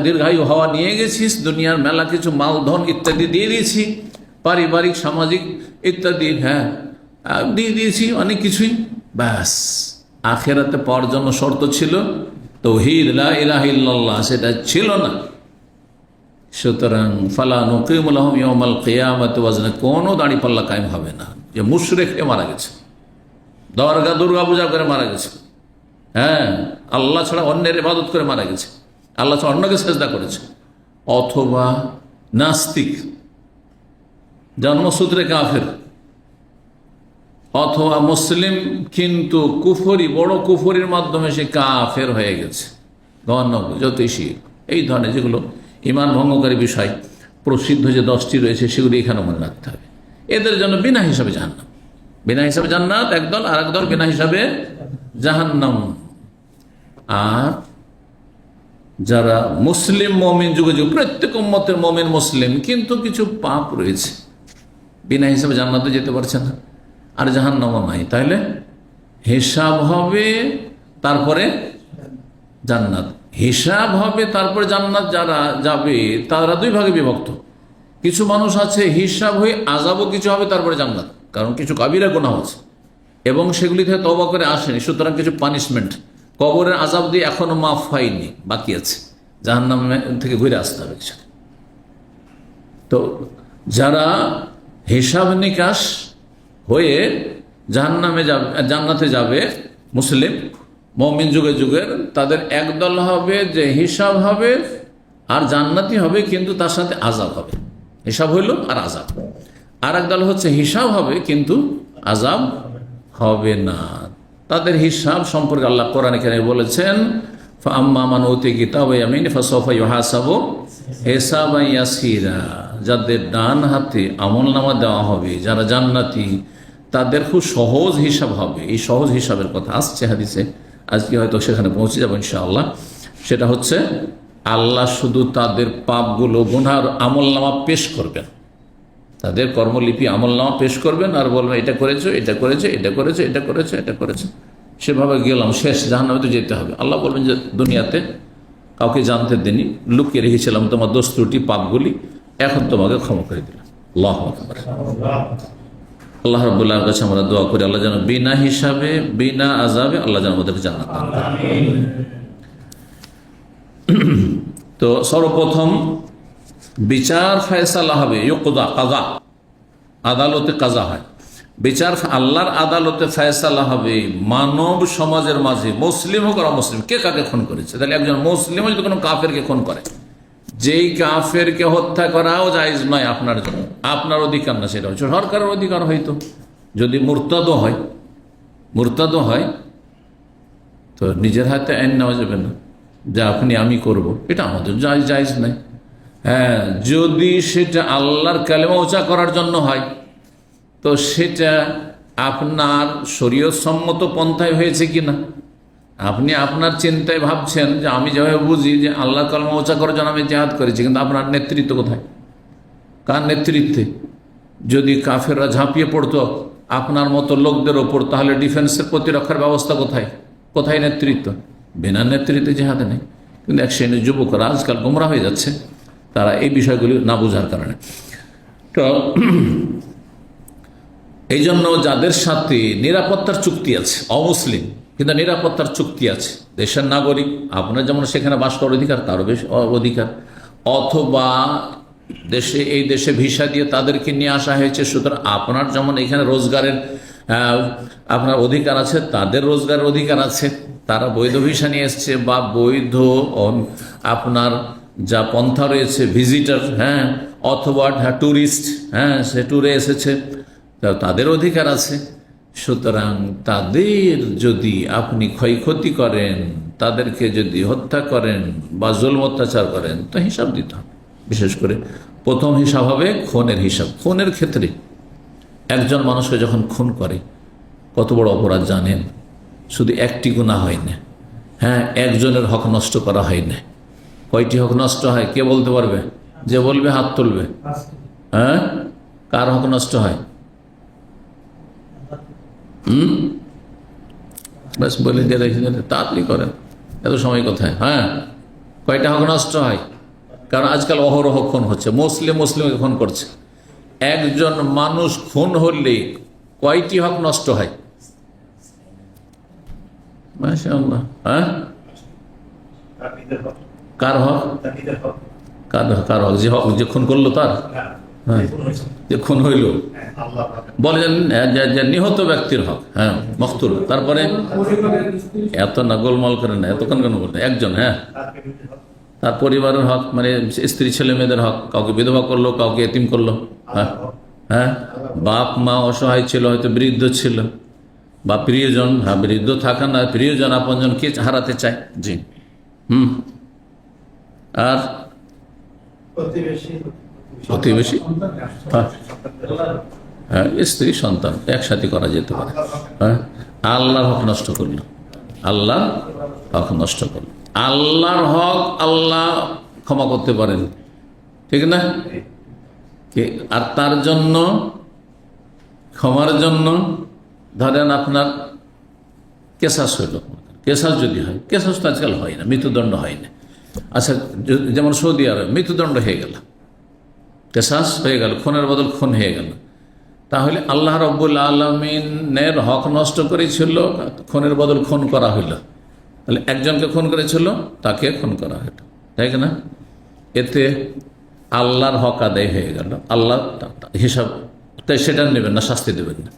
দীর্ঘায়ু হওয়া নিয়ে গেছিস, দুনিয়ার মেলা কিছু মালধন ইত্যাদি দিয়ে দিয়েছি, পারিবারিক সামাজিক ইত্যাদি দিয়ে দিয়েছি অনেক কিছুই। ব্যাস, আখেরাতে পাওয়ার জন্য শর্ত ছিল তাওহীদ লা ইলাহা ইল্লাল্লাহ, সেটা ছিল না। সুতরাং ফালা নুকিমু লাহুম ইয়াওমাল কিয়ামাতি ওয়াজনা, কোনো দাড়ি পাল্লা কায়েম হবে না। যে মুশরিক মারা গেছে, দুর্গা পূজা করে মারা গেছে, আল্লাহ ছাড়া অন্যের ইবাদত করে মারা গেছে, আল্লাহ ছাড়া অন্যকে সেজদা করেছে, অথবা নাস্তিক জন্মসূত্রে কাফের, অথবা মুসলিম কিন্তু কুফরি, বড় কুফরির মাধ্যমে সে কাফের হয়ে গেছে, জ্যোতিষী, এই ধরনের যেগুলো ঈমান ভঙ্গকারী বিষয় প্রসিদ্ধ যে 10টি রয়েছে সেগুলি এখানে মনে রাখতে হবে। এদের জন্য বিনা হিসাবে জাহান্নাম, বিনা হিসাবে জান্নাত একদল, আর একদল বিনা হিসাবে জাহান্নাম। আর যারা মুসলিম মুমিন, যুগে যুগে প্রত্যেক উম্মতের মুমিন মুসলিম, কিন্তু কিছু পাপ রয়েছে, বিনা হিসাবে জান্নাতে যেতে পারছে না, আর জাহান্নামও নাই, তাহলে হিসাব হবে তারপরে জান্নাত, হিসাব হবে তারপরে জান্নাত। যারা যাবে তারা দুই ভাগে বিভক্ত। কিছু মানুষ আছে হিসাব হয়ে আযাবও কিছু হবে তারপরে জান্নাত, কারণ কিছু কাবিরা গুনাহ আছে এবং সেগুলি থেকে তওবা করে আসেনি, সুতরাং কিছু পানিশমেন্ট, কবরের আযাব দিয়ে এখনো মাফ হয়নি, বাকি আছে, জাহান্নাম থেকে ঘুরে আসতে হবে কিছু। তো যারা হিসাব নিকাশ হয়ে জাহান্নামে যাবে, জান্নাতে যাবে মুসলিম মুমিন যুগে যুগের, তাদের একদল হবে যে হিসাব হবে আর জান্নাতি হবে, কিন্তু তার সাথে আযাব হবে, হিসাব হইল আর আযাব। আর একদল হচ্ছে হিসাব হবে কিন্তু আযাব হবে না। তাদের হিসাব সম্পর্কে আল্লাহ কোরআনে কারিমে বলেছেন, ফাআম্মা মান উতিয়া কিতাবাহু বিয়ামিনিহি ফাসাউফা ইউহাসাবু হিসাবান ইয়াসীরা, যাদের ডান হাতে আমলনামা দেওয়া হবে, যারা জান্নাতি, তাদের খুব সহজ হিসাব হবে। এই সহজ হিসাবের কথা আসছে হাদিসে, আজকে হয়তো সেখানে পৌঁছে যাবো ইনশাআল্লাহ। সেটা হচ্ছে আল্লাহ শুধু তাদের পাপগুলো, গুনার আমলনামা পেশ করবেন, তাদের কর্মলিপি আমলনামা পেশ করবেন আর বলবেন এটা করেছো, এটা করেছে, এটা করেছে, এটা করেছে, এটা করেছে, সেভাবে গেলাম, শেষ জাহান্নামে তো যেতে হবে। আল্লাহ বলবেন যে দুনিয়াতে কাউকে জানতে দিনি, লুকিয়ে রেখেছিলাম তোমার দোষ ত্রুটি পাপগুলি, এখন তোমাকে ক্ষমা করে দিলাম। আল্লাহু আকবার। আল্লাহ রাব্বুল আলামিনের কাছে আমরা দোয়া করি, আল্লাহ যেন বিনা হিসাবে, বিনা আযাবে আল্লাহ যেন আমাদেরকে জান্নাত দান করেন। তো সর্বপ্রথম বিচার ফয়সালা হবে, ইউকদা, কাজা, আদালতে কাজা হয়, বিচার আল্লাহর আদালতে ফয়সালা হবে মানব সমাজের মাঝে, মুসলিম হোক আর অমুসলিম, কে কাকে খুন করেছে। তাহলে একজন মুসলিম যদি কোনো কাফেরকে খুন করে, যেই কাফেরকে হত্যা করাও জায়েজ নয় আপনার জন্য, আপনার অধিকার না, সেটা হচ্ছে সরকারের অধিকার। হয়তো যদি মুরতাদও হয় তো নিজের হাতে আইন নেওয়া যাবে না যে আপনি আমি করব, এটা আমাদের জায়েজ নাই। যদি সেটা আল্লাহর কালেমা উঁচা করার জন্য হয় তো সেটা আপনার শরীয়ত সম্মত পন্থায় হয়েছে কিনা, আপনি আপনার চিন্তায় ভাবছেন যে আমি যেভাবে বুঝি যে আল্লাহ কালেমা উঁচা করার জন্য আমি জিহাদ করেছি, কিন্তু আপনার নেতৃত্ব কোথায়, কার নেতৃত্বে? যদি কাফেররা ঝাঁপিয়ে পড়তো আপনার মতো লোকদের ওপর, তাহলে ডিফেন্সের প্রতিরক্ষার ব্যবস্থা কোথায়, কোথায় নেতৃত্ব? বিনা নেতৃত্বে জিহাদ নেই। কিন্তু এক শ্রেণীর যুবকরা আজকাল গোমরা হয়ে যাচ্ছে, তারা এই বিষয়গুলি না বোঝার কারণে। তো এই জন্য যাদের সাথে নিরাপত্তার চুক্তি আছে, অমুসলিম কিন্তু নিরাপত্তার চুক্তি আছে, দেশের নাগরিক, আপনার যেমন সেখানে বাস করার অধিকার, তারও বেশ অধিকার, অথবা এই দেশে ভিসা দিয়ে তাদেরকে নিয়ে আসা হয়েছে, সুতরাং আপনার যেমন এখানে রোজগারের আপনার অধিকার আছে, তাদের রোজগারের অধিকার আছে, তারা বৈধ ভিসা নিয়ে এসছে বা বৈধ আপনার যা পন্থা রয়েছে, ভিজিটার, অথবা ট্যুরিস্ট, সে ট্যুরে এসেছে, তাদের অধিকার আছে। সুতরাং তাদের যদি আপনি ক্ষয়ক্ষতি করেন, তাদেরকে যদি হত্যা করেন বা জুলম অত্যাচার করেন, তো হিসাব দিতে হবে। বিশেষ করে প্রথম হিসাব হবে খুনের হিসাব। খুনের ক্ষেত্রে একজন মানুষকে যখন খুন করে, কত বড় অপরাধ জানেন? শুধু একটি গুনাহ হয় না, একজনের হক নষ্ট করা হয় না। কয়টি হক নষ্ট হয় কে বলতে পারবে? যে বলবে হাত তুলবে। কার হক নষ্ট হয়? ব্যাস বলে দিয়ে রেখে তাড়াতাড়ি করেন, এত সময় কোথায়? হ্যাঁ, কয়টা হক নষ্ট হয়? কারণ আজকাল অহরহ খুন হচ্ছে, মুসলিমকে খুন করছে। একজন মানুষ খুন হলে কয়টি হক নষ্ট হয়? মাশাআল্লাহ। হ্যাঁ, কার হক? কার হক? যে খুন করলো তার? হ্যাঁ, যে খুন হইল বলেন যে নিহত ব্যক্তির হক। হ্যাঁ, মকতুল। তারপরে এত না গোলমাল করে না, এতক্ষণ কেন বলতে একজন। হ্যাঁ, তার পরিবারের হক, মানে স্ত্রী ছেলে মেয়েদের হক, কাউকে বিধবা করলো, কাউকে এতিম করলো। হ্যাঁ, হ্যাঁ, বাপ মা অসহায় ছিল, হয়তো বৃদ্ধ ছিল, বা প্রিয়জন। হ্যাঁ, বৃদ্ধ থাকা না, প্রিয়জন আপনজন কে হারাতে চায়? জি। আর প্রতিবেশী, হ্যাঁ, স্ত্রী সন্তান একসাথে করা যেতে পারে। হ্যাঁ, আল্লাহর হক নষ্ট করলো, আল্লাহর হক নষ্ট করলো। আল্লাহর হক আল্লাহ ক্ষমা করতে পারেন, ঠিক না? আর তার জন্য, ক্ষমার জন্য ধরেন আপনার কেসাস হইল, কেসাস যদি হয়, কেসাস তো আজকাল হয় না, মৃত্যুদণ্ড হয় না। আচ্ছা, যেমন সৌদি আরব মৃত্যুদণ্ড হয়ে গেল, কেসাস হয়ে গেল, খুনের বদল খুন হয়ে গেল, তাহলে আল্লাহ রাব্বুল আলামিনের হক নষ্ট করেছিল, খুনের বদল খুন করা হইল। তাহলে একজনকে খুন করেছিল, তাকে খুন করা হইল, তাই না? এতে আল্লাহর হক আদায় হয়ে গেল, আল্লাহ হিসাব তাই সেটা নেবেন না, শাস্তি দেবেন না।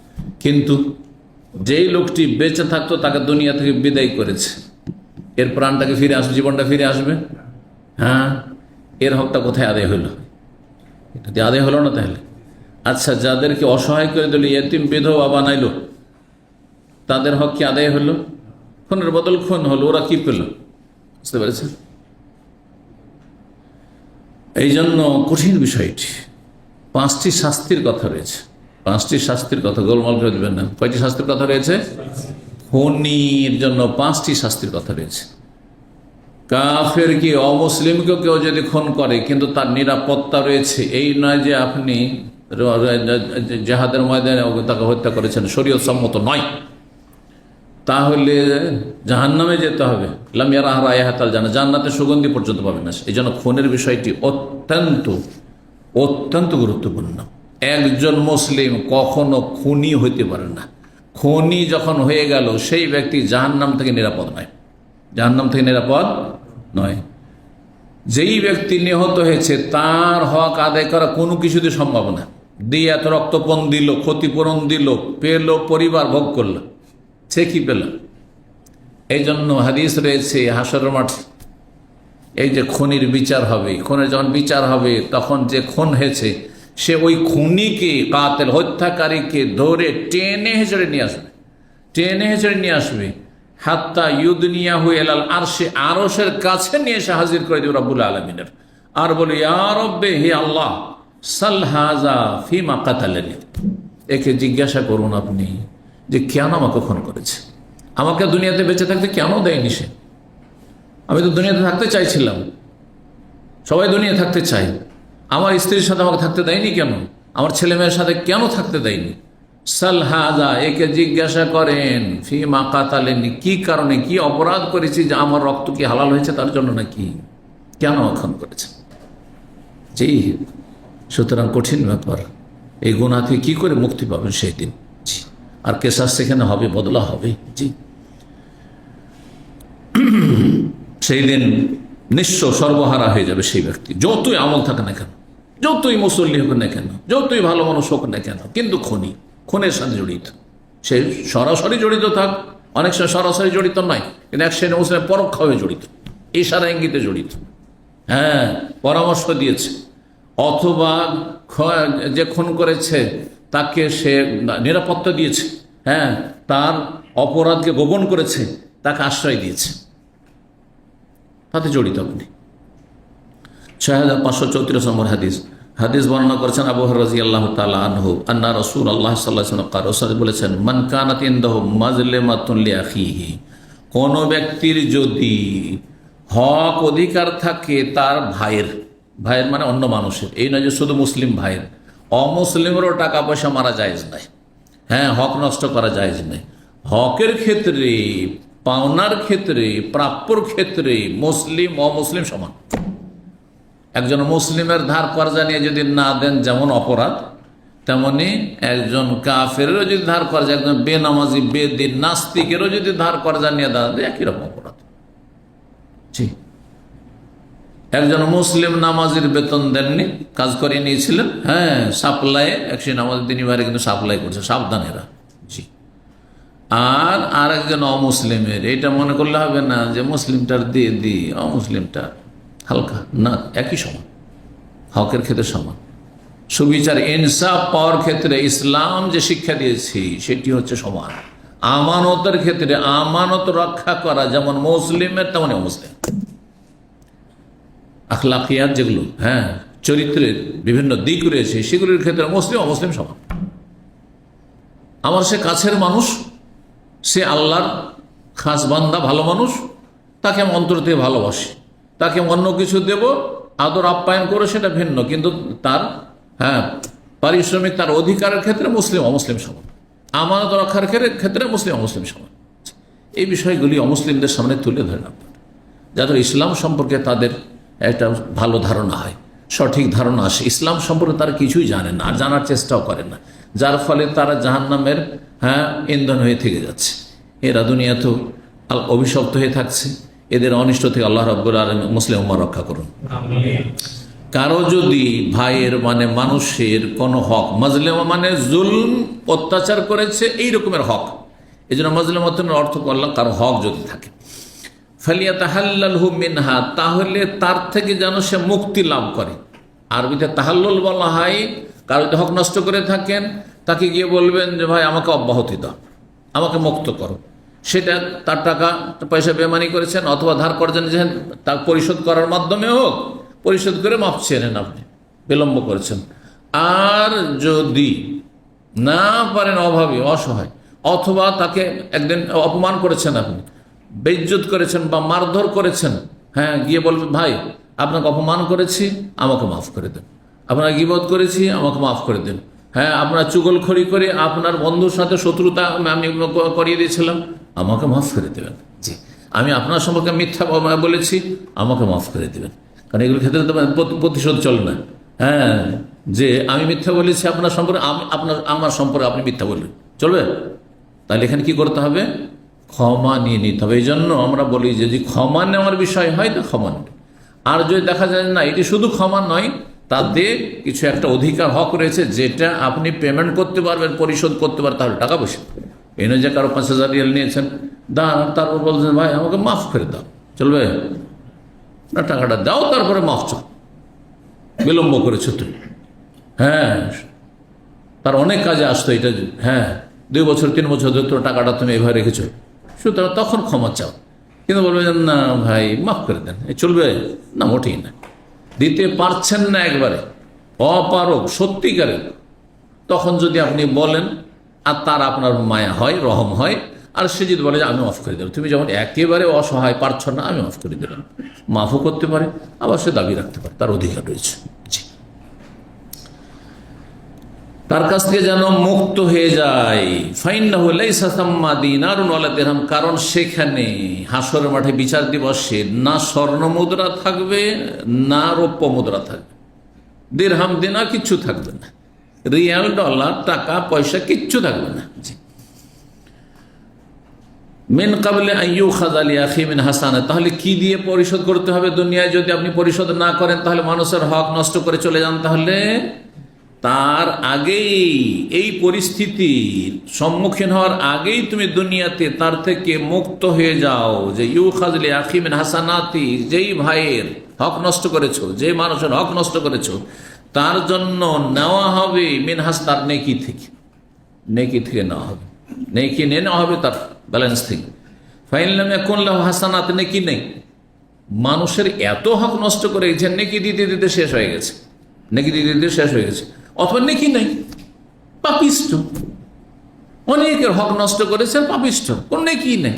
কিন্তু যেই লোকটি বেঁচে থাকতো তাকে দুনিয়া থেকে বিদায় করেছে, এর প্রাণটাকে ফিরে আসবে, জীবনটা ফিরে আসবে? হ্যাঁ, এর হকটা কোথায় আদায় হইল? এটা আদায় হলো না তাহলে। আচ্ছা, যাদেরকে অসহায় করে দিল, ইয়েতিম বিধবা বানাইল, তাদের হক কি আদায় হলো? খুনের বদল খুন হলো, ওরা কি পেল? বুঝতে পেরেছেন? এই জন্য কঠিন বিষয়টি। 5টি শাস্তির কথা রয়েছে, 5টি শাস্তির কথা, গোলমাল করে দেবেন না। কয়টি শাস্তির কথা রয়েছে? খুনির জন্য 5টি শাস্তির কথা রয়েছে। কাফের কি, অমুসলিমকে কেউ যদি খুন করে কিন্তু তার নিরাপত্তা রয়েছে, এই নয় যে আপনি জিহাদের ময়দানে তাকে হত্যা করেছেন, শরীয়ত সম্মত নয়, তাহলে জাহান্নামে যেতে হবে। লাম ইয়ারাহা রায়হাতাল জান্নাহ, জান্নাতের সুগন্ধি পর্যন্ত পাবেন না। এই জন্য খুনের বিষয়টি অত্যন্ত অত্যন্ত গুরুত্বপূর্ণ। একজন মুসলিম কখনো খুনি হইতে পারে না। খুনি যখন হয়ে গেল, সেই ব্যক্তি জাহান্নাম থেকে নিরাপদ নয়, জাহান্নাম থেকে নিরাপদ নয়। যেই ব্যক্তি নিহত হয়েছে তার হক আদায় করা কোনো কিছুতে সম্ভব না। দিয়ে এত রক্তপণ দিল, ক্ষতিপূরণ দিল, পেল, পরিবার ভোগ করলো, সে কি পেল? এই জন্য হাদিস রয়েছে, হাসরের মাঠে এই যে খুনির বিচার হবে, খুনের যখন বিচার হবে তখন যে খুন হয়েছে সে ওই খুনিকে, কাতেল হত্যাকারীকে ধরে টেনে হেঁচড়ে নিয়ে আসবে, টেনে হেঁচড়ে নিয়ে আসবে, হাত্তা ইউদনিয়াহু ইলাল আরশে, আরশের কাছে নিয়ে এসে হাজির করে দেবে রব্বুল আলামিনের। আর বলে, ইয়া রব্বে, হে আল্লাহ, সাল হাযা ফিমা কাতালানি, একে জিজ্ঞাসা করুন আপনি যে কেন আমাকে খুন করেছে, আমাকে দুনিয়াতে বেঁচে থাকতে কেন দেয়নি সে? আমি তো দুনিয়াতে থাকতে চাইছিলাম, সবাই দুনিয়া থাকতে চাই, আমার স্ত্রীর সাথে আমাকে থাকতে দেয়নি কেন? আমার ছেলে মেয়ের সাথে কেন থাকতে দেয়নি? সাল হাযা, একে জিজ্ঞাসা করেন, ফিমা কাতালানি, কি কারণে, কি অপরাধ করেছি যে আমার রক্ত কি হালাল হয়েছে তার জন্য নাকি? কেন খুন করেছে? জি, সুতরাং কঠিন ব্যাপার। এই গুনাহ থেকে কি করে মুক্তি পাবেন সেই দিন? জি, আর কেসাস সেখানে হবে, বদলা হবে। জি, সেই দিন নিঃস্ব সর্বহারা হয়ে যাবে সেই ব্যক্তি, যতই আমল থাকে না কেন, যতই মুসল্লি হোক না কেন, যতই ভালো মানুষ হোক না কেন, কিন্তু খুনের সাথে জড়িত, সে সরাসরি জড়িত থাক, অনেক সময় সরাসরি জড়িত নয়, কিন্তু এক শ্রেণী মুসলিম পরোক্ষভাবে জড়িত, ইশারা ইঙ্গিতে জড়িত। হ্যাঁ, পরামর্শ দিয়েছে, অথবা যে খুন করেছে তাকে সে নিরাপত্তা দিয়েছে, হ্যাঁ, তার অপরাধকে গোপন করেছে, তাকে আশ্রয় দিয়েছে, তাতে জড়িত আপনি। 6534 নম্বর হাদিস বর্ণনা করেছেন আবু হুরায়রা রাদিয়াল্লাহু তাআলা আনহু, আন্না রাসূলুল্লাহ সাল্লাল্লাহু আলাইহি ওয়াসাল্লাম রাসূল বলেছেন, মান কানাত ইনদাহু মাজলিমাতুন লিআখিহি, কোন ব্যক্তির যদি হক অধিকার থাকে তার ভাইয়ের মানে অন্য মানুষের, এই নয় যে শুধু মুসলিম ভাইয়ের, অমুসলিমেরও টাকা পয়সা মারা জায়েজ নাই, হ্যাঁ, হক নষ্ট করা জায়েজ নাই। হকের ক্ষেত্রে পাওনার ক্ষেত্রে, প্রাপ্যর ক্ষেত্রে মুসলিম অমুসলিম সমান। একজন মুসলিমের ধার কর্জা নিয়ে যদি না দেন যেমন অপরাধ, তেমনি একজন কাফেরও যদি ধার কর্জা, একজন বেনামাজি বেদিন নাস্তিকেরও যদি ধার কর্জা নিয়ে দেন, একই রকম অপরাধ। জি, একজন মুসলিম নামাজির বেতন দেননি, কাজ করে নিয়েছিলেন, হ্যাঁ, সাপ্লাই, একশো নামাজ দিনই বাইরে কিন্তু সাপ্লাই করছে, সাবধানেরা। জি, আর একজন অমুসলিমের, এটা মনে করলে হবে না যে মুসলিমটার দিয়ে দিই, অমুসলিমটা হালকা, না, একই সমান, হকের ক্ষেত্রে সমান। সুবিচার ইনসাফ পাওয়ার ক্ষেত্রে ইসলাম যে শিক্ষা দিয়েছি সেটি হচ্ছে সমান। আমানতের ক্ষেত্রে আমানত রক্ষা করা যেমন মুসলিমের তেমন অমুসলিম। আখলাকিয়াত যেগুলো, হ্যাঁ, চরিত্রের বিভিন্ন দিক রয়েছে, সেগুলির ক্ষেত্রে মুসলিম অমুসলিম সমান। আমার সে কাছের মানুষ, সে আল্লাহর খাস বান্দা, ভালো মানুষ, তাকে আমি অন্তর থেকে ভালোবাসি, তাকে অন্য কিছু দেব, আদর আপ্যায়ন করে, সেটা ভিন্ন, কিন্তু তার, হ্যাঁ, পারিশ্রমিক, তার অধিকারের ক্ষেত্রে মুসলিম অমুসলিম সমান। আমানত রক্ষার ক্ষেত্রে মুসলিম অমুসলিম সমান। এই বিষয়গুলি অমুসলিমদের সামনে তুলে ধরেন আপনার, যাতে ইসলাম সম্পর্কে তাদের একটা ভালো ধারণা হয়, সঠিক ধারণা আসে। ইসলাম সম্পর্কে তারা কিছুই জানে না, আর জানার চেষ্টাও করে না, যার ফলে তারা জাহান্নামের, হ্যাঁ, ইন্ধন হয়ে থেকে যাচ্ছে। এরা দুনিয়াতেও অভিশপ্ত হয়ে থাকছে। এদের অনিষ্ট থেকে আল্লাহ রাব্বুল আলামিন মুসলিম উম্মাহ রক্ষা করুন। কারো যদি ভাইয়ের মানে মানুষের কোনো হক, মাজলেমা মানে জুলম, অত্যাচার করেছে, এই রকমের হক, এই জন্য মাজলেমাতের অর্থ করলাম কারো হক যদি থাকে, ফালিয়াতাহাল্লালহু মিনহা, তাহলে তার থেকে যেন সে মুক্তি লাভ করে। আরবিতে তাহাল্লুল বলা হয়, কারো যদি হক নষ্ট করে থাকেন তাকে গিয়ে বলবেন যে ভাই আমাকে অব্যাহতি দাও, আমাকে মুক্ত করো। সেটা তার টাকা পয়সা বেমানি করেছেন অথবা ধার করেছেন, তার পরিশোধ করার মাধ্যমে হোক, পরিশোধ করে মাপ চেয়ে নেন, আপনি বিলম্ব করেছেন। আর যদি না পারেন, অভাবী অসহায়, অথবা তাকে একদিন অপমান করেছেন, আপনি বেইজ্জত করেছেন বা মারধর করেছেন, হ্যাঁ, গিয়ে বলবেন ভাই আপনাকে অপমান করেছি, আমাকে মাফ করে দেন, আপনার গীবত করেছি, আমাকে মাফ করে দেন, হ্যাঁ, আপনার চুগলখড়ি করে আপনার বন্ধুর সাথে শত্রুতা আমি করিয়ে দিয়েছিলাম, আমাকে মাফ করে দেবেন। জি, আমি আপনার সম্পর্কে মিথ্যা বলেছি, আমাকে মাফ করে দেবেন। কারণ এগুলোর ক্ষেত্রে তো প্রতিশোধ চলে না, হ্যাঁ, যে আমি মিথ্যা বলেছি আপনার সম্পর্কে, আমার সম্পর্কে আপনি মিথ্যা বললেন, চলবে? তাহলে এখানে কি করতে হবে? ক্ষমা নিয়ে নিতে হবে। এই জন্য আমরা বলি যে যদি ক্ষমা নেওয়ার বিষয় হয় তো ক্ষমা নেবে। আর যদি দেখা যায় না এটি শুধু ক্ষমা নয়, তাতে কিছু একটা অধিকার হক রয়েছে যেটা আপনি পেমেন্ট করতে পারবেন, পরিশোধ করতে পারবেন, তাহলে টাকা পয়সা, এই নয় যে কারো 5,000 রিয়াল নিয়েছেন, দান, তারপর বলছেন ভাই আমাকে মাফ করে দাও, চলবে না? টাকাটা দাও, তারপরে মাফ চাও, বিলম্ব করেছো তুমি, হ্যাঁ, তার অনেক কাজে আসতো এটা, হ্যাঁ, 2 বছর 3 বছর ধরে তোর টাকাটা তুমি এভাবে রেখেছো, সুতরাং তখন ক্ষমা চাও। কিন্তু বলবে না ভাই মাফ করে দেন, চলবে না? মোটেই না। দিতে পারছেন না, একবারে অপারক সত্যিকারের, তখন যদি আপনি বলেন আর তার আপনার মায়া হয়, রহম হয়, আর সে যদি বলে যে আমি মাফ করে দেব, তুমি যখন একেবারে অসহায়, পারছ না, আমি মাফ করে দিলাম, মাফও করতে পারে, আবার সে দাবি রাখতে পারে, তার অধিকার রয়েছে। তার কাছ থেকে যেন মুক্ত হয়ে যায়। ফাইন্নাহু লাইসা সাম্মা দিনারুন ওয়ালা দিরহাম, কারণ সেখানে হাসরের মাঠে বিচার দিবসে না স্বর্ণ মুদ্রা থাকবে, না রৌপ্য মুদ্রা থাকবে, দিরহাম দিনার কিচ্ছু থাকবে না, রিয়াল ডলার টাকা পয়সা কিচ্ছু থাকবে না। মিন কাবলে আন ইউখাযা লিআখি মিন হাসানা, তাহলে কি দিয়ে পরিশোধ করতে হবে? দুনিয়ায় যদি আপনি পরিশোধ না করেন, তাহলে মানুষের হক নষ্ট করে চলে যান, তাহলে তার আগেই, এই পরিস্থিতির সম্মুখীন হওয়ার আগেই তুমি দুনিয়াতে তার থেকে মুক্ত হয়ে যাও। যে ইউখায লিআখি মিন হাসানাতি, যেই ভাইয়ের হক নষ্ট করেছো, যে মানুষের হক নষ্ট করেছো, তার জন্য নেওয়া হবে মিন হাস, তার নেকি থেকে, নেকি থেকে নেওয়া হবে, নেকি নিয়ে নেওয়া হবে তার ব্যালেন্স থেকে। ফাইন লাম ইয়াকুন লাহু হাসানাত, নেকি নেই, মানুষের এত হক নষ্ট করে গেছে, নেকি দিতে দিতে শেষ হয়ে গেছে, নেকি দিতে দিতে শেষ হয়ে গেছে, অথবা নেকি নেই, পাপিষ্ঠ, অনেকের হক নষ্ট করেছে, পাপিষ্ঠ, কোন নেকি নেই,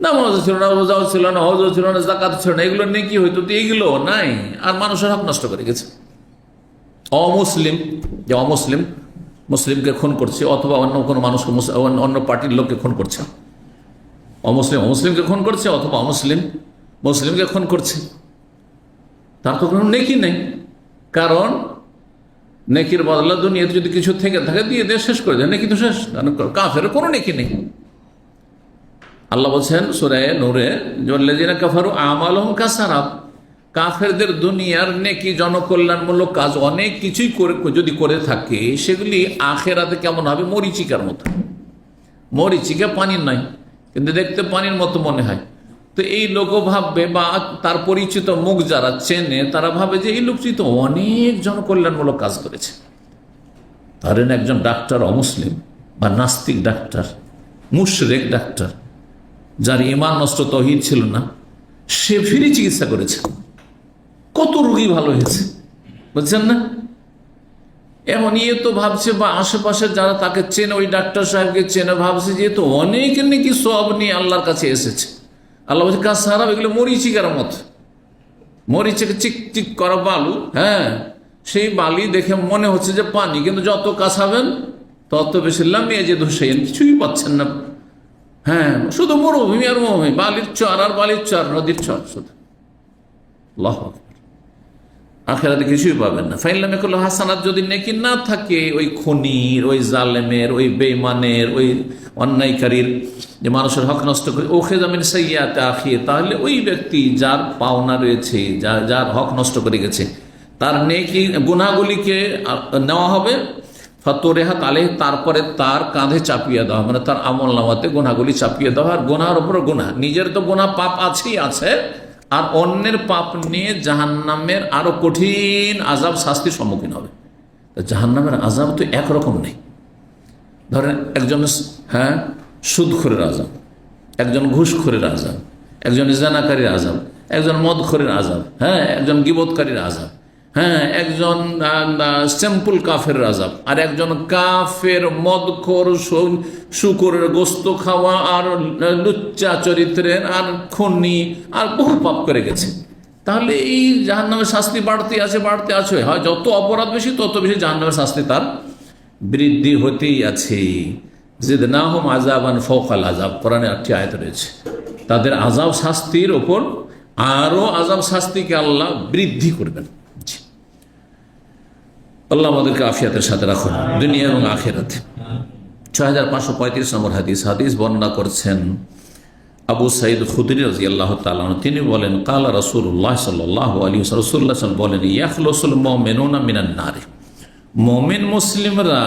নামাজ ছিল না, রোজাও ছিল না, হজও ছিল না, যাকাত ছিল না, এগুলো নেকি হইতো, তো এইগুলো নাই, আর মানুষের হক নষ্ট করে গেছে। অমুসলিম, যে অমুসলিম, মুসলিমকে খুন করছে, অথবা অন্য কোনো মানুষকে, অন্য পার্টির লোককে খুন করছে, অমুসলিম অমুসলিমকে খুন করছে, অথবা অমুসলিম মুসলিমকে খুন করছে, তার তো কোনো নেকি নেই। কারণ নেকির বদলা দুনিয়াতে যদি কিছু থেকে থাকে দিয়ে দিয়ে শেষ করে দেয়, নেকি তো শেষ। কাফের কোনো নেকি নেই। আল্লাহ বলছেন সূরা নূরে, যাল্লাযীনা কাফারু আমালুহুম কাসারাব, কাফেরদের দুনিয়ার নেকি জনকল্যাণমূলক কাজ অনেক কিছুই যদি করে থাকে, সেগুলি আখেরাতে কেমন হবে? মরিচিকার মতো। মরিচিকা পানির নয়, কিন্তু দেখতে পানির মতো মনে হয়। তো এই লোকও ভাববে, বা তার পরিচিত মুখ যারা চেনে তারা ভাবে যে এই লোকটি তো অনেক জনকল্যাণমূলক কাজ করেছে। ধরেন একজন ডাক্তার অমুসলিম বা নাস্তিক ডাক্তার, মুশরিক ডাক্তার, যার ঈমান নষ্ট, তাওহীদ ছিল না, সে ফ্রি চিকিৎসা করেছে, কত রোগী ভালো হয়েছে, বুঝছেন না? এখন ইয়ে তো ভাবছে, বা আশেপাশে যারা তাকে চেনে, ওই ডাক্তার সাহেবকে চেনে, ভাবছে যে তো অনেক নাকি সব নিয়ে আল্লাহর কাছে এসেছে। আল্লাহ বলছে কাজ সারা এগুলো মরিচিকার মতো, মরিচিকা চিক চিক করা বালু, হ্যাঁ, সেই বালি দেখে মনে হচ্ছে যে পানি, কিন্তু যত কাছাবেন তত বেশি লামিয়ে যে ধসেন, কিছুই পাচ্ছেন না। হ্যাঁ, শুধু মরুভূমি আর মরুভূমি, বালির চর আর বালির চর, নদীর চর শুধু। আল্লাহু আকবার। আখেরাতে কিছুই পাবেন না। ফাইন লামে কুল্লু হাসানাত, যদি নেকি না থাকে ওই খনির, ওই জালেমের, ওই বেঈমানের, ওই অন্যায়কারীর, যে মানুষের হক নষ্ট করে, ওখে জামিন সাইয়্যাতে আখিয়ে, তাহলে ওই ব্যক্তি যার পাওনা রয়েছে, যার হক নষ্ট করে গেছে, তার নেকি গুনাহগুলিকে নেওয়া হবে, ফাতুরিহাত আলাইহি, তারপরে তার কাঁধে চাপিয়ে দেওয়া, মানে তার আমল নামাতে গুনাহগুলি চাপিয়ে দেওয়া। আর গুনাহের উপর গুনাহ, নিজের তো গুনাহ পাপ আছেই আছে, আর অন্যের পাপ নিয়ে জাহান্নামের আরো কঠিন আযাব শাস্তির সম্মুখীন হবে। জাহান্নামের আযাব তো একরকম নেই। ধরেন একজন সুদখোরের আযাব, একজন ঘুষখোরের আযাব, একজন জানাকারীর আযাব, একজন মদখোরের আযাব, একজন গীবতকারীর আযাব, একজন সিম্পল কাফের আযাব, আর একজন কাফের মদখোর, শুকরের গোস্ত খাওয়া, আর লুচ্চা চরিত্রের, আর খুনি, আর বহু পাপ করে গেছে। তাহলে এই জাহান্নামের শাস্তি বাড়তে আছে। হয় যত অপরাধ বেশি, তত বেশি জাহান্নামের শাস্তি তার বৃদ্ধি হতেই আছে। জিদনাহুম আযাবান ফাওকাল আযাব, কোরআনে একটি আয়াত রয়েছে, তাদের আযাব শাস্তির ওপর আরো আযাব শাস্তিকে আল্লাহ বৃদ্ধি করবেন। আল্লাহ আমাদেরকে আফিয়াতের সাথে রাখুন দুনিয়া এবং আখিরাতে। 6535 নম্বর হাদিস বর্ণনা করছেন আবু সাঈদ খুদরি রাদিয়াল্লাহু তাআলা আনহু। তিনি বলেন, কালা রাসূলুল্লাহ সাল্লাল্লাহু আলাইহি ওয়াসাল্লাম, রাসূলুল্লাহ সাল্লাল্লাহু আলাইহি ওয়াসাল্লাম বলেন, ইয়াখলুসুল মুমিনুনা মিনান নার, মুমিন মুসলিমরা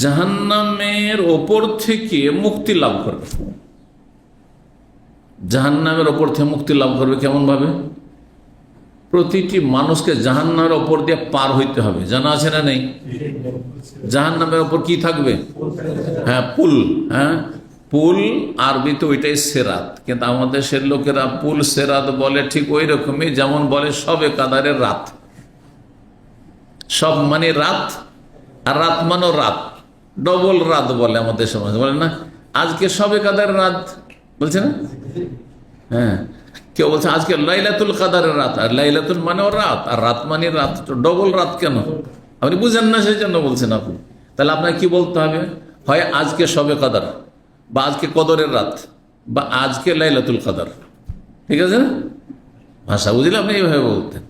জাহান্নামের ওপর থেকে মুক্তি লাভ করবে। জাহান্নামের ওপর থেকে মুক্তি লাভ করবে কেমন ভাবে? প্রতিটি মানুষকে জাহান্নামের ওপর দিয়ে পার হইতে হবে, জানা আছে না নেই? জাহান্নামের ওপর কি থাকবে? পুল। পুল আরবিতে ওইটাই সেরাত, কিন্তু আমাদের দেশের লোকেরা পুল সেরাত বলে ঠিক ওই রকমই যেমন বলে শবে কাদারের রাত। সব মানে রাত, আর রাত মানে রাত, ডবল রাত বলে আমাদের সমাজ, বলে না আজকে শবে কাদার রাত, বলছে না? কেউ বলছে আজকে লাইলাতুল কাদারের রাত, আর লাইলাতুল মানেও রাত, আর রাত মানে রাত, ডবল রাত কেন? আপনি বুঝেন না, সেই জন্য বলছেন আপনি। তাহলে আপনাকে কি বলতে হবে? হয় আজকে শবে কাদার, বা আজকে কদরের রাত, বা আজকে লাইলাতুল কাদার। ঠিক আছে না? ভাষা বুঝলে আপনি এইভাবে বলতেন।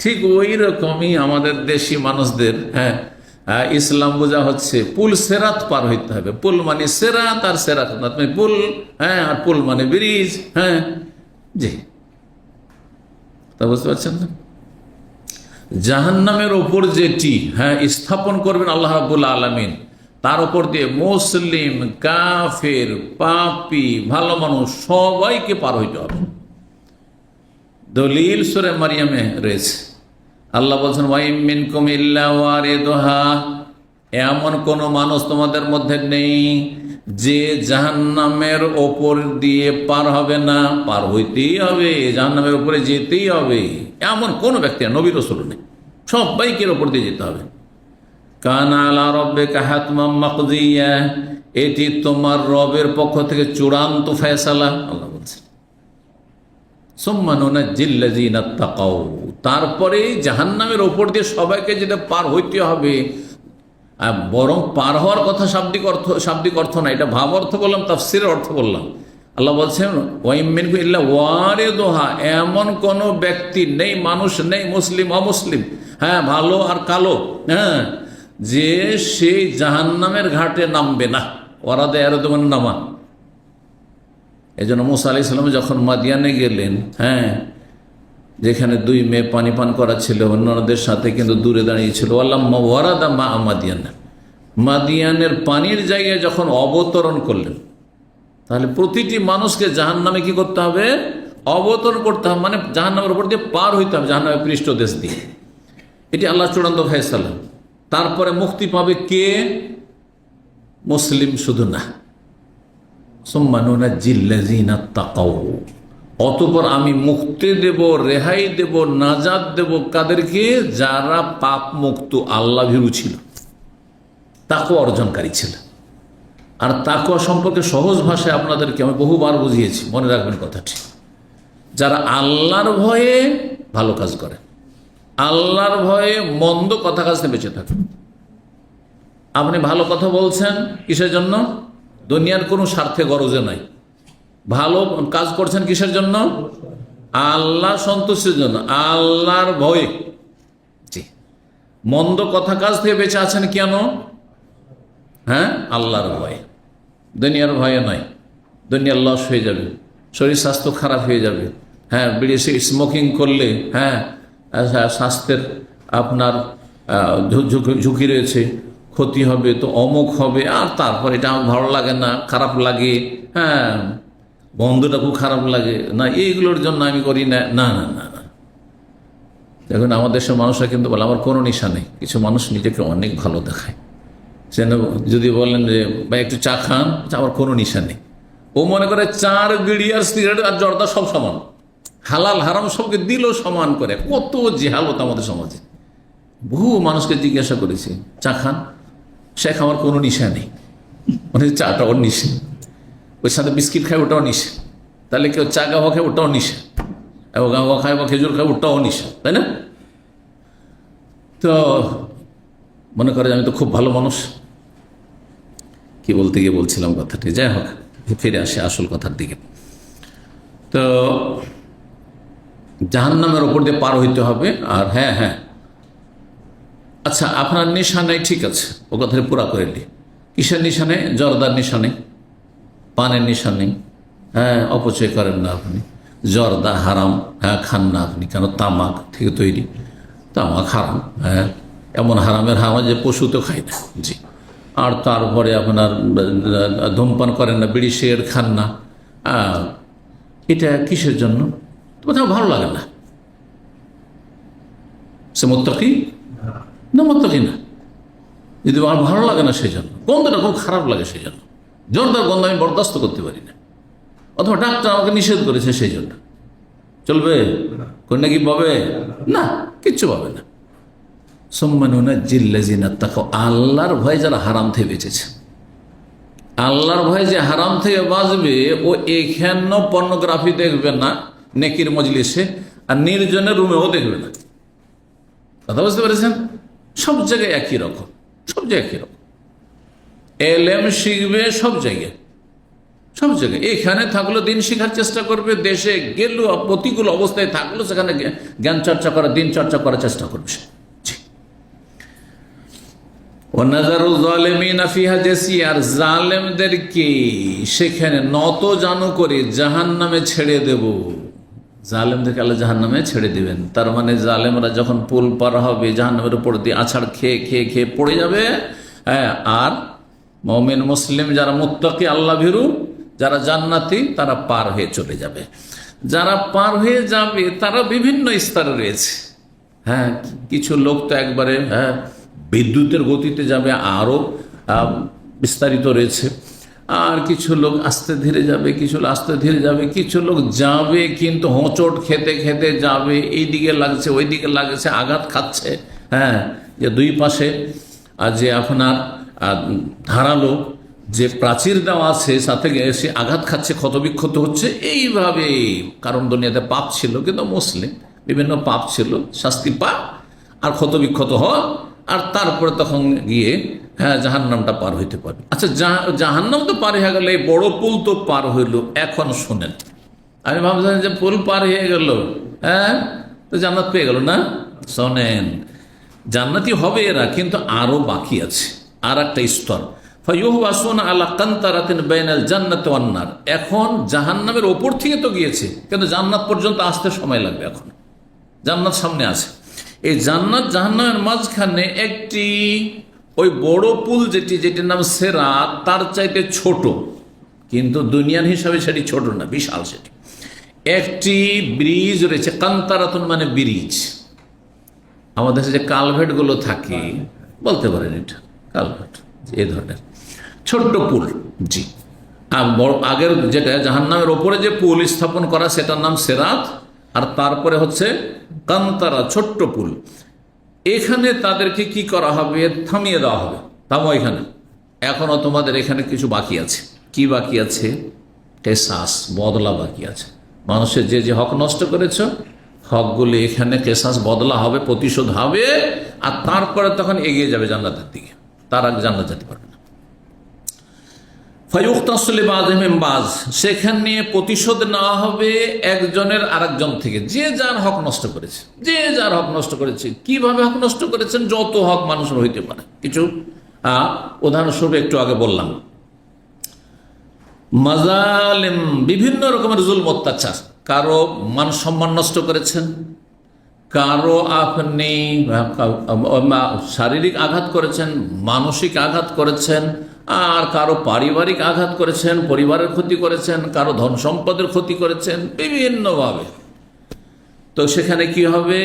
ঠিক ওই রকমই আমাদের দেশি মানুষদের ইসলাম বোঝা হচ্ছে পুল সেরাত পার হইতে হবে। পুল মানে সেরাত, আর সেরাত মানে পুল, আর পুল মানে ব্রিজ। জি, তা বুঝতে পারছেন না? জাহান্নামের ওপর যেটি স্থাপন করবেন আল্লাহ রাব্বুল আলামিন, তার উপর দিয়ে মুসলিম, কাফের, পাপী, ভালো মানুষ সবাইকে পার হইতে হবে। দলিল সূরা মারিয়ামে রয়েছে, আল্লাহ বলছেন, ওয়াইম মিনকুম ইল্লা ওয়ারিদুহা, এমন কোন মানুষ তোমাদের মধ্যে নেই যে জাহান্নামের ওপর দিয়ে পার হবে না। পার হইতেই হবে, জাহান্নামের উপরে যেতেই হবে, এমন কোন ব্যক্তি নবী রাসূল নেই, সবাইকে ওপর দিয়ে যেতে হবে। কানা আলা রাব্বিকা হাতমান মাকদিয়া, এটি তোমার রবের পক্ষ থেকে চূড়ান্ত ফয়সালা, আল্লাহ বলছেন। সুম্মা নুনাজ্জিল লাযিনা তাকাউ, তারপরে জাহান্নামের ওপর দিয়ে সবাইকে যেটা পার হইতে হবে। বরং পার হওয়ার কথা শাব্দিক অর্থ না, এটা ভাব অর্থ বললাম, তাফসীরের অর্থ বললাম। আল্লাহ বলছেন ওয়াইম মিনকুম ইল্লা ওয়ারিদুহা, এমন কোন ব্যক্তি নেই, মানুষ নেই, মুসলিম অমুসলিম, হ্যাঁ ভালো আর কালো, হ্যাঁ, যে সেই জাহান্নামের ঘাটে নামবে না। ওয়ারাদা ইয়ারুদু মানে নামা। এই জন্য মুসা আলাইহিস সালাম যখন মাদিয়ানে গেলেন, হ্যাঁ, যেখানে দুই মেয়ে পানি পান করা ছিল অন্যদের সাথে, কিন্তু দূরে দাঁড়িয়েছিল, আল্লাম্মা ওয়ারাদা মা মাদিয়ান, মাদিয়ানের পানির জায়গায় যখন অবতরণ করলেন, তাহলে প্রতিটি মানুষকে জাহান্নামে কি করতে হবে? অবতরণ করতে হবে, মানে জাহান্নামের উপর দিয়ে পার হইতে হবে, জাহান্নামের পৃষ্ঠদেশ দিয়ে। এটি আল্লাহ চূড়ান্ত ফয়সালা। তারপরে মুক্তি পাবে কে? মুসলিম শুধু না, অতঃপর আমি মুক্তি দেব, রেহাই দেব, নাজাত দেব কাদেরকে? যারা পাপ মুক্ত, আল্লাহ ভীরু ছিল, তাকওয়া অর্জনকারী ছিল। আর তাকওয়া সম্পর্কে সহজ ভাষায় আপনাদেরকে আমি বহুবার বুঝিয়েছি, মনে রাখবেন কথাটি। যারা আল্লাহর ভয়ে ভালো কাজ করে, আল্লাহর ভয়ে মন্দ কথা কাজ থেকে বেঁচে থাকে। আপনি ভালো কথা বলছেন কিসের জন্য? দুনিয়ার কোনো স্বার্থে গরজে নাই। ভালো কাজ করছেন কিসের জন্য? আল্লাহ সন্তুষ্টির জন্য, আল্লাহর ভয়ে। জি, মন্দ কথা কাজ থেকে বেঁচে আছেন কেন? হ্যাঁ, আল্লাহর ভয়ে, দুনিয়ার ভয়ে নয়। দুনিয়ার লস হয়ে যাবে, শরীর স্বাস্থ্য খারাপ হয়ে যাবে, হ্যাঁ, বিড়ি স্মোকিং করলে, হ্যাঁ, স্বাস্থ্যের আপনার ঝুঁকি রয়েছে, ক্ষতি হবে, তো অমুক হবে, আর তারপর এটা আমার ভালো লাগে না, খারাপ লাগে, হ্যাঁ, বন্ধুটা খুব খারাপ লাগে না, এইগুলোর জন্য আমি করি না। না না না না, দেখুন আমাদের দেশের মানুষরা কিন্তু বলে আমার কোনো নেশা নেই। কিছু মানুষ নিজেকে অনেক ভালো দেখায়, সে যদি বলেন যে ভাই একটু চা খান, আমার কোনো নেশা নেই, ও মনে করে চার বিড়ি আর সিগারেট আর জর্দা সব সমান, হালাল হারাম সবকে দিল সমান করে। কত জেহালত আমাদের সমাজে। বহু মানুষকে জিজ্ঞাসা করেছি চা খান, শেখ আমার কোনো নেশা নেই, মানে চাটা ওর নিশে, ওই সাথে বিস্কিট খায় ওটাও নিশে, তাহলে কেউ চা গাওয়া খায় ওটাও নিশে, এবং গাওয়া খায় বা খেজুর খায় ওটাও নিশে, তাই না? তো মনে করে আমি তো খুব ভালো মানুষ। কি বলতে গিয়ে বলছিলাম কথাটি, যাই হোক ফিরে আসে আসল কথার দিকে। তো জাহান্নামের ওপর দিয়ে পার হইতে হবে। আর হ্যাঁ হ্যাঁ, আচ্ছা আপনার নেশা নেই, ঠিক আছে, ও কথাটা পুরা করে নি। কিসের নেশা নেই? জর্দার নেশা নেই, পানের নেশা নেই, হ্যাঁ, অপচয় করেন না আপনি, জর্দা হারাম, হ্যাঁ, খান না আপনি, কেন? তামাক থেকে তৈরি, তামাক হারাম, হ্যাঁ, এমন হারামের হারাম যে পশু তো খায় না। জি, আর তারপরে আপনার ধূমপান করেন না, বিড়ি সিগারেট খান না, এটা কিসের জন্য? কোথাও ভালো লাগে না, সে মুত্তাকি না, মুত্তাকি না। যদি আমার ভালো লাগে না সেই জন্য, গন্ধটা খুব খারাপ লাগে সেই জন্য, জোরদার গন্ধ আমি বরদাস্ত করতে পারি না, অথবা ডাক্তার আমাকে নিষেধ করেছে সেই জন্য, চলবে? কন্যা কি পাবে? না, কিচ্ছু পাবে না। সম্মানুনা জিল্লাজিনা তাকাও, আল্লাহর ভয় যারা হারাম থেকে বেঁচেছে, আল্লাহর ভয় যে হারাম থেকে বাঁচবে, ও এখানে পর্নোগ্রাফি দেখবে না নেকির মজলিসে, আর নির্জনের রুমেও দেখবে না। কথা বুঝতে পেরেছেন? সব জায়গায় একই রকম, সব জায়গায় একই রকম। এলেম শিখবে সব জায়গায়, সব জায়গায়। এখানে থাকলো দিন শিখার চেষ্টা করবে, দেশে গেল প্রতিকূল অবস্থায় থাকলো সেখানে জ্ঞান চর্চা করা, দিন চর্চা করার চেষ্টা করবে। আর জালেমদেরকে সেখানে নত জানু করে জাহান্নামে ছেড়ে দেব। জালেমদেরকে আল্লাহ জাহান্নামে ছেড়ে দিবেন, তার মানে জালেমরা যখন পুল পার হবে জাহান্নামের উপর দিয়ে আছাড় খেয়ে খেয়ে খেয়ে পড়ে যাবে, হ্যাঁ, আর মুমিন মুসলিম যারা মুত্তাকি আল্লাহ ভীরু, যারা জান্নাতি, তারা পার হয়ে চলে যাবে। যারা পার হয়ে যাবে তারা বিভিন্ন স্তরে রয়েছে। হ্যাঁ, কিছু লোক তো একবারে, হ্যাঁ, বিদ্যুতের গতিতে যাবে, আরও বিস্তারিত রয়েছে। আর কিছু লোক আস্তে ধীরে যাবে, কিছু লোক আস্তে ধীরে যাবে, কিছু লোক যাবে কিন্তু হোঁচট খেতে খেতে যাবে, এই দিকে লাগছে ওই দিকে লাগছে, আঘাত খাচ্ছে, হ্যাঁ, যে দুই পাশে আর যে আপনার ধারালো যে প্রাচীর দেওয়া আছে সাথে সে আঘাত খাচ্ছে, ক্ষতবিক্ষত হচ্ছে এইভাবে। কারণ দুনিয়াতে পাপ ছিল, কিন্তু মুসলিম বিভিন্ন পাপ ছিল, শাস্তি পাপ আর ক্ষতবিক্ষত হওয়া, আর তারপরে তখন গিয়ে জাহান্নামটা পার হইতে পারবে। আচ্ছা, জাহান্নাম তো পার হয়ে গেল, এই বড় পুল তো পার হইল, এখন শোনেন, আমি ভাবছিলাম যে পুল পার হয়ে গেল, তো জান্নাত পেয়ে গেল না। শোনেন, জান্নাতি হবে এরা, কিন্তু আরো বাকি আছে, আর একটা স্তর। এখন জাহান্নামের ওপর থেকে তো গিয়েছে, কিন্তু জান্নাত পর্যন্ত আসতে সময় লাগবে। এখন জান্নাত সামনে আছে, এই জান্নাত জাহান্নামের মাঝখানে একটি ওই বড় পুল যেটির নাম সিরাত, তার চাইতে ছোট, কিন্তু দুনিয়ার হিসাবে সেটি ছোট না, বিশাল। সেটি একটি ব্রিজ রয়েছে, কান্তারাতুন মানে ব্রিজ। আমাদের যে কালভেট গুলো থাকে, বলতে পারেন এটা কালভেট, এই ধরনের ছোট্ট পুল। জি, আর আগের যেটা জাহান্নামের ওপরে যে পুল স্থাপন করা, সেটার নাম সিরাত, আর তারপরে হচ্ছে কান্তারা, ছোট্ট পুল। এখানে তাদেরকে কি করা হবে? থামিয়ে দেওয়া হবে, থামো এখানে, এখনো তোমাদের এখানে কিছু বাকি আছে। কি বাকি আছে? কেসাস, বদলা বাকি আছে। মানুষের যে যে হক নষ্ট করেছ, হকগুলি এখানে কেসাস, বদলা হবে, প্রতিশোধ হবে, আর তারপরে তখন এগিয়ে যাবে জান্নাতের দিকে। তার আগে জান্নাত যেতে পারবে না। সেখানে প্রতিশোধ নেওয়া হবে একজনের আরেকজন থেকে, যে যার হক নষ্ট করেছে, যে যার হক নষ্ট করেছে। কিভাবে হক নষ্ট করেছেন? যত হক মানুষের হইতে পারে। কিছু উদাহরণস্বরূপ একটু আগে বললাম, মাজালিম, বিভিন্ন রকমের জুলম অত্যাচার। কারো মান সম্মান নষ্ট করেছেন, কারো আপনি শারীরিক আঘাত করেছেন, মানসিক আঘাত করেছেন, আর কারো পারিবারিক আঘাত করেছেন, পরিবারের ক্ষতি করেছেন, কারো ধন সম্পদের ক্ষতি করেছেন, বিভিন্নভাবে। তো সেখানে কি হবে?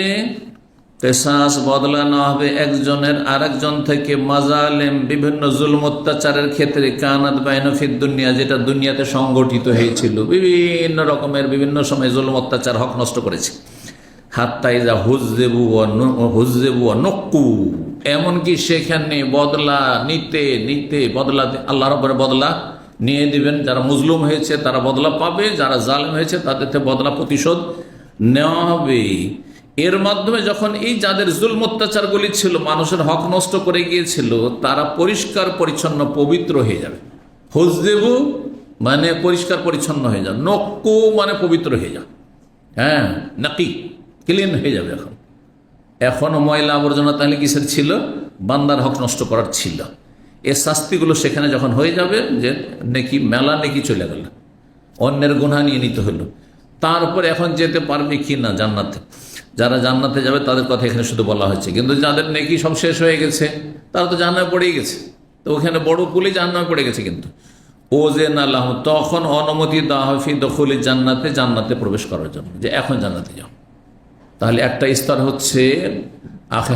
কেসাস, বদলা নেওয়া হবে একজনের আরেকজন থেকে। মাজালেম, বিভিন্ন জুলম অত্যাচারের ক্ষেত্রে। কানাত বাইনা ফিদ দুনিয়া, যেটা দুনিয়াতে সংগঠিত হয়েছিল, বিভিন্ন রকমের বিভিন্ন সময় জুলম অত্যাচার, হক নষ্ট করেছে। হাত্তাইজা হুজ্জেবু নক্কু, এমনকি সেখানে বদলা নিতে নিতে, বদলা আল্লাহর উপরে বদলা নিয়ে দিবেন। যারা মুজলুম হয়েছে তারা বদলা পাবে, যারা জালেম হয়েছে তাদের থেকে বদলা প্রতিশোধ নেওয়া হবে। এর মাধ্যমে যখন এই যাদের জুলম অত্যাচারগুলি ছিল, মানুষের হক নষ্ট করে গিয়েছিল, তারা পরিষ্কার পরিচ্ছন্ন, পবিত্র হয়ে যাবে। হুজ্জেবু মানে পরিষ্কার পরিচ্ছন্ন হয়ে যাবে, নক্কু মানে পবিত্র হয়ে যাবে। নাকি ক্লিন হয়ে যাবে। এখনো ময়লা আবর্জনা তাহলে কিসের ছিল? বান্দার হক নষ্ট করার ছিল। এর শাস্তিগুলো সেখানে যখন হয়ে যাবে, যে নেকি মেলা নেকি চলে গেল, অন্যের গুনাহ নিয়ে নিতে হলো, তারপরে এখন যেতে পারবে কি না জান্নাতে। যারা জান্নাতে যাবে তাদের কথা এখানে শুধু বলা হয়েছে, কিন্তু যাদের নেকি সব শেষ হয়ে গেছে, তারা তো জাহান্নামে পড়েই গেছে। তো ওখানে বড় পুলি জাহান্নামে পড়ে গেছে, কিন্তু ও যে না লাহ, তখন অনুমতি দেওয়া হয় ফি দখুলি জান্নাতে, জান্নাতে প্রবেশ করার জন্য, যে এখন জান্নাতে যাও। তাহলে একটা স্তর হচ্ছে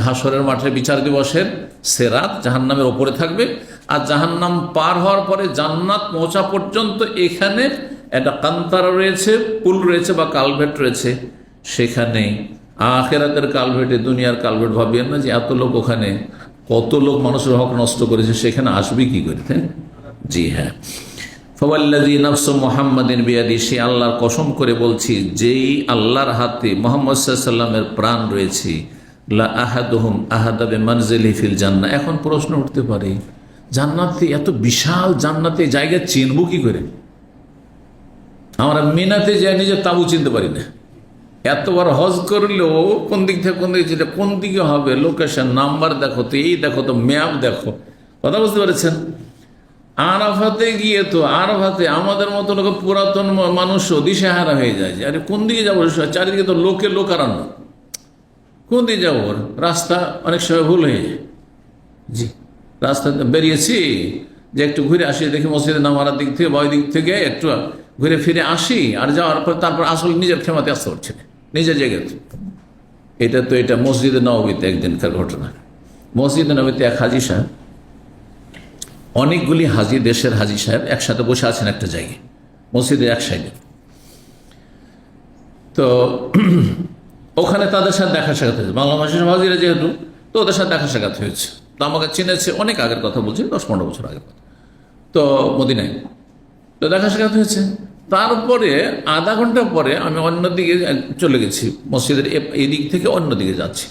হাসরের মাঠে বিচার দিবসের সিরাত, জাহান্নামের ওপরে থাকবে। আর জাহান্নাম পার হওয়ার পরে জান্নাত পৌঁছা পর্যন্ত এখানে একটা কান্তারা রয়েছে, পুল রয়েছে বা কালভেট রয়েছে। সেখানে আখেরাতের কালভেটে, দুনিয়ার কালভেট ভাবিয়েন না যে এত লোক, ওখানে কত লোক মানুষের হক নষ্ট করেছে, সেখানে আসবে কি করে? জি হ্যাঁ, ফাওয়াল্লাযী নাফসু মুহাম্মাদিন বিয়াদি, সে আল্লাহর কসম করে বলছি, যেই আল্লাহর হাতে মুহাম্মদ সাল্লাল্লাহু আলাইহি ওয়াসাল্লামের প্রাণ রয়েছে, লা আহাদুহুম আহাদা বিমানজিলিহি ফিল জান্নাহ। এখন প্রশ্ন উঠতে পারে, জান্নাতে, এত বিশাল জান্নাতে জায়গা চিনব কি করে? আমরা মিনাতে যাই, নিজের তাবু চিনতে পারি না। এতবার হজ করলেও কোন দিক থেকে কোন দিকে, কোন দিকে হবে, লোকেশন, নাম্বার দেখো তো, এই দেখো তো, ম্যাপ দেখো, কথা বুঝতে পেরেছেন? আরাফাতে গিয়ে তো, আরাফাতে আমাদের মতো লোক, পুরাতন মানুষও দিশেহারা হয়ে যায়, যে আরে কোন দিকে যাবো, চারিদিকে তো লোকে লোকারণ্য, কোন দিকে যাবো? রাস্তা অনেক সময় ভুল হয়ে যায়। জি, রাস্তাতে বেরিয়েছি যে একটু ঘুরে আসি, দেখি মসজিদে নামার দিক থেকে বা ওই দিক থেকে একটু ঘুরে ফিরে আসি, আর যাওয়ার পর তারপর আসলে নিজের ক্ষমতায় আসতে পারছে না, নিজের জায়গায়। এটা মসজিদে নববীতে একদিনকার ঘটনা। মসজিদে নববীতে এক হাজি সাহেব, অনেকগুলি হাজি, দেশের হাজি সাহেব একসাথে বসে আছেন একটা জায়গায়, মসজিদের এক সাইডে। তো ওখানে তাদের সাথে দেখা সাক্ষাৎ হয়েছে, বাংলা ভাষার হাজিরা যেহেতু, তো ওদের সাথে দেখা সাক্ষাৎ হয়েছে। তো আমাকে চিনেছে, অনেক আগের কথা বলছি, 10-15 বছর আগের কথা। তো মদিনায় তো দেখা সাক্ষাৎ হয়েছে। তারপরে আধা ঘন্টা পরে আমি অন্যদিকে চলে গেছি, মসজিদের এই দিক থেকে অন্যদিকে যাচ্ছি।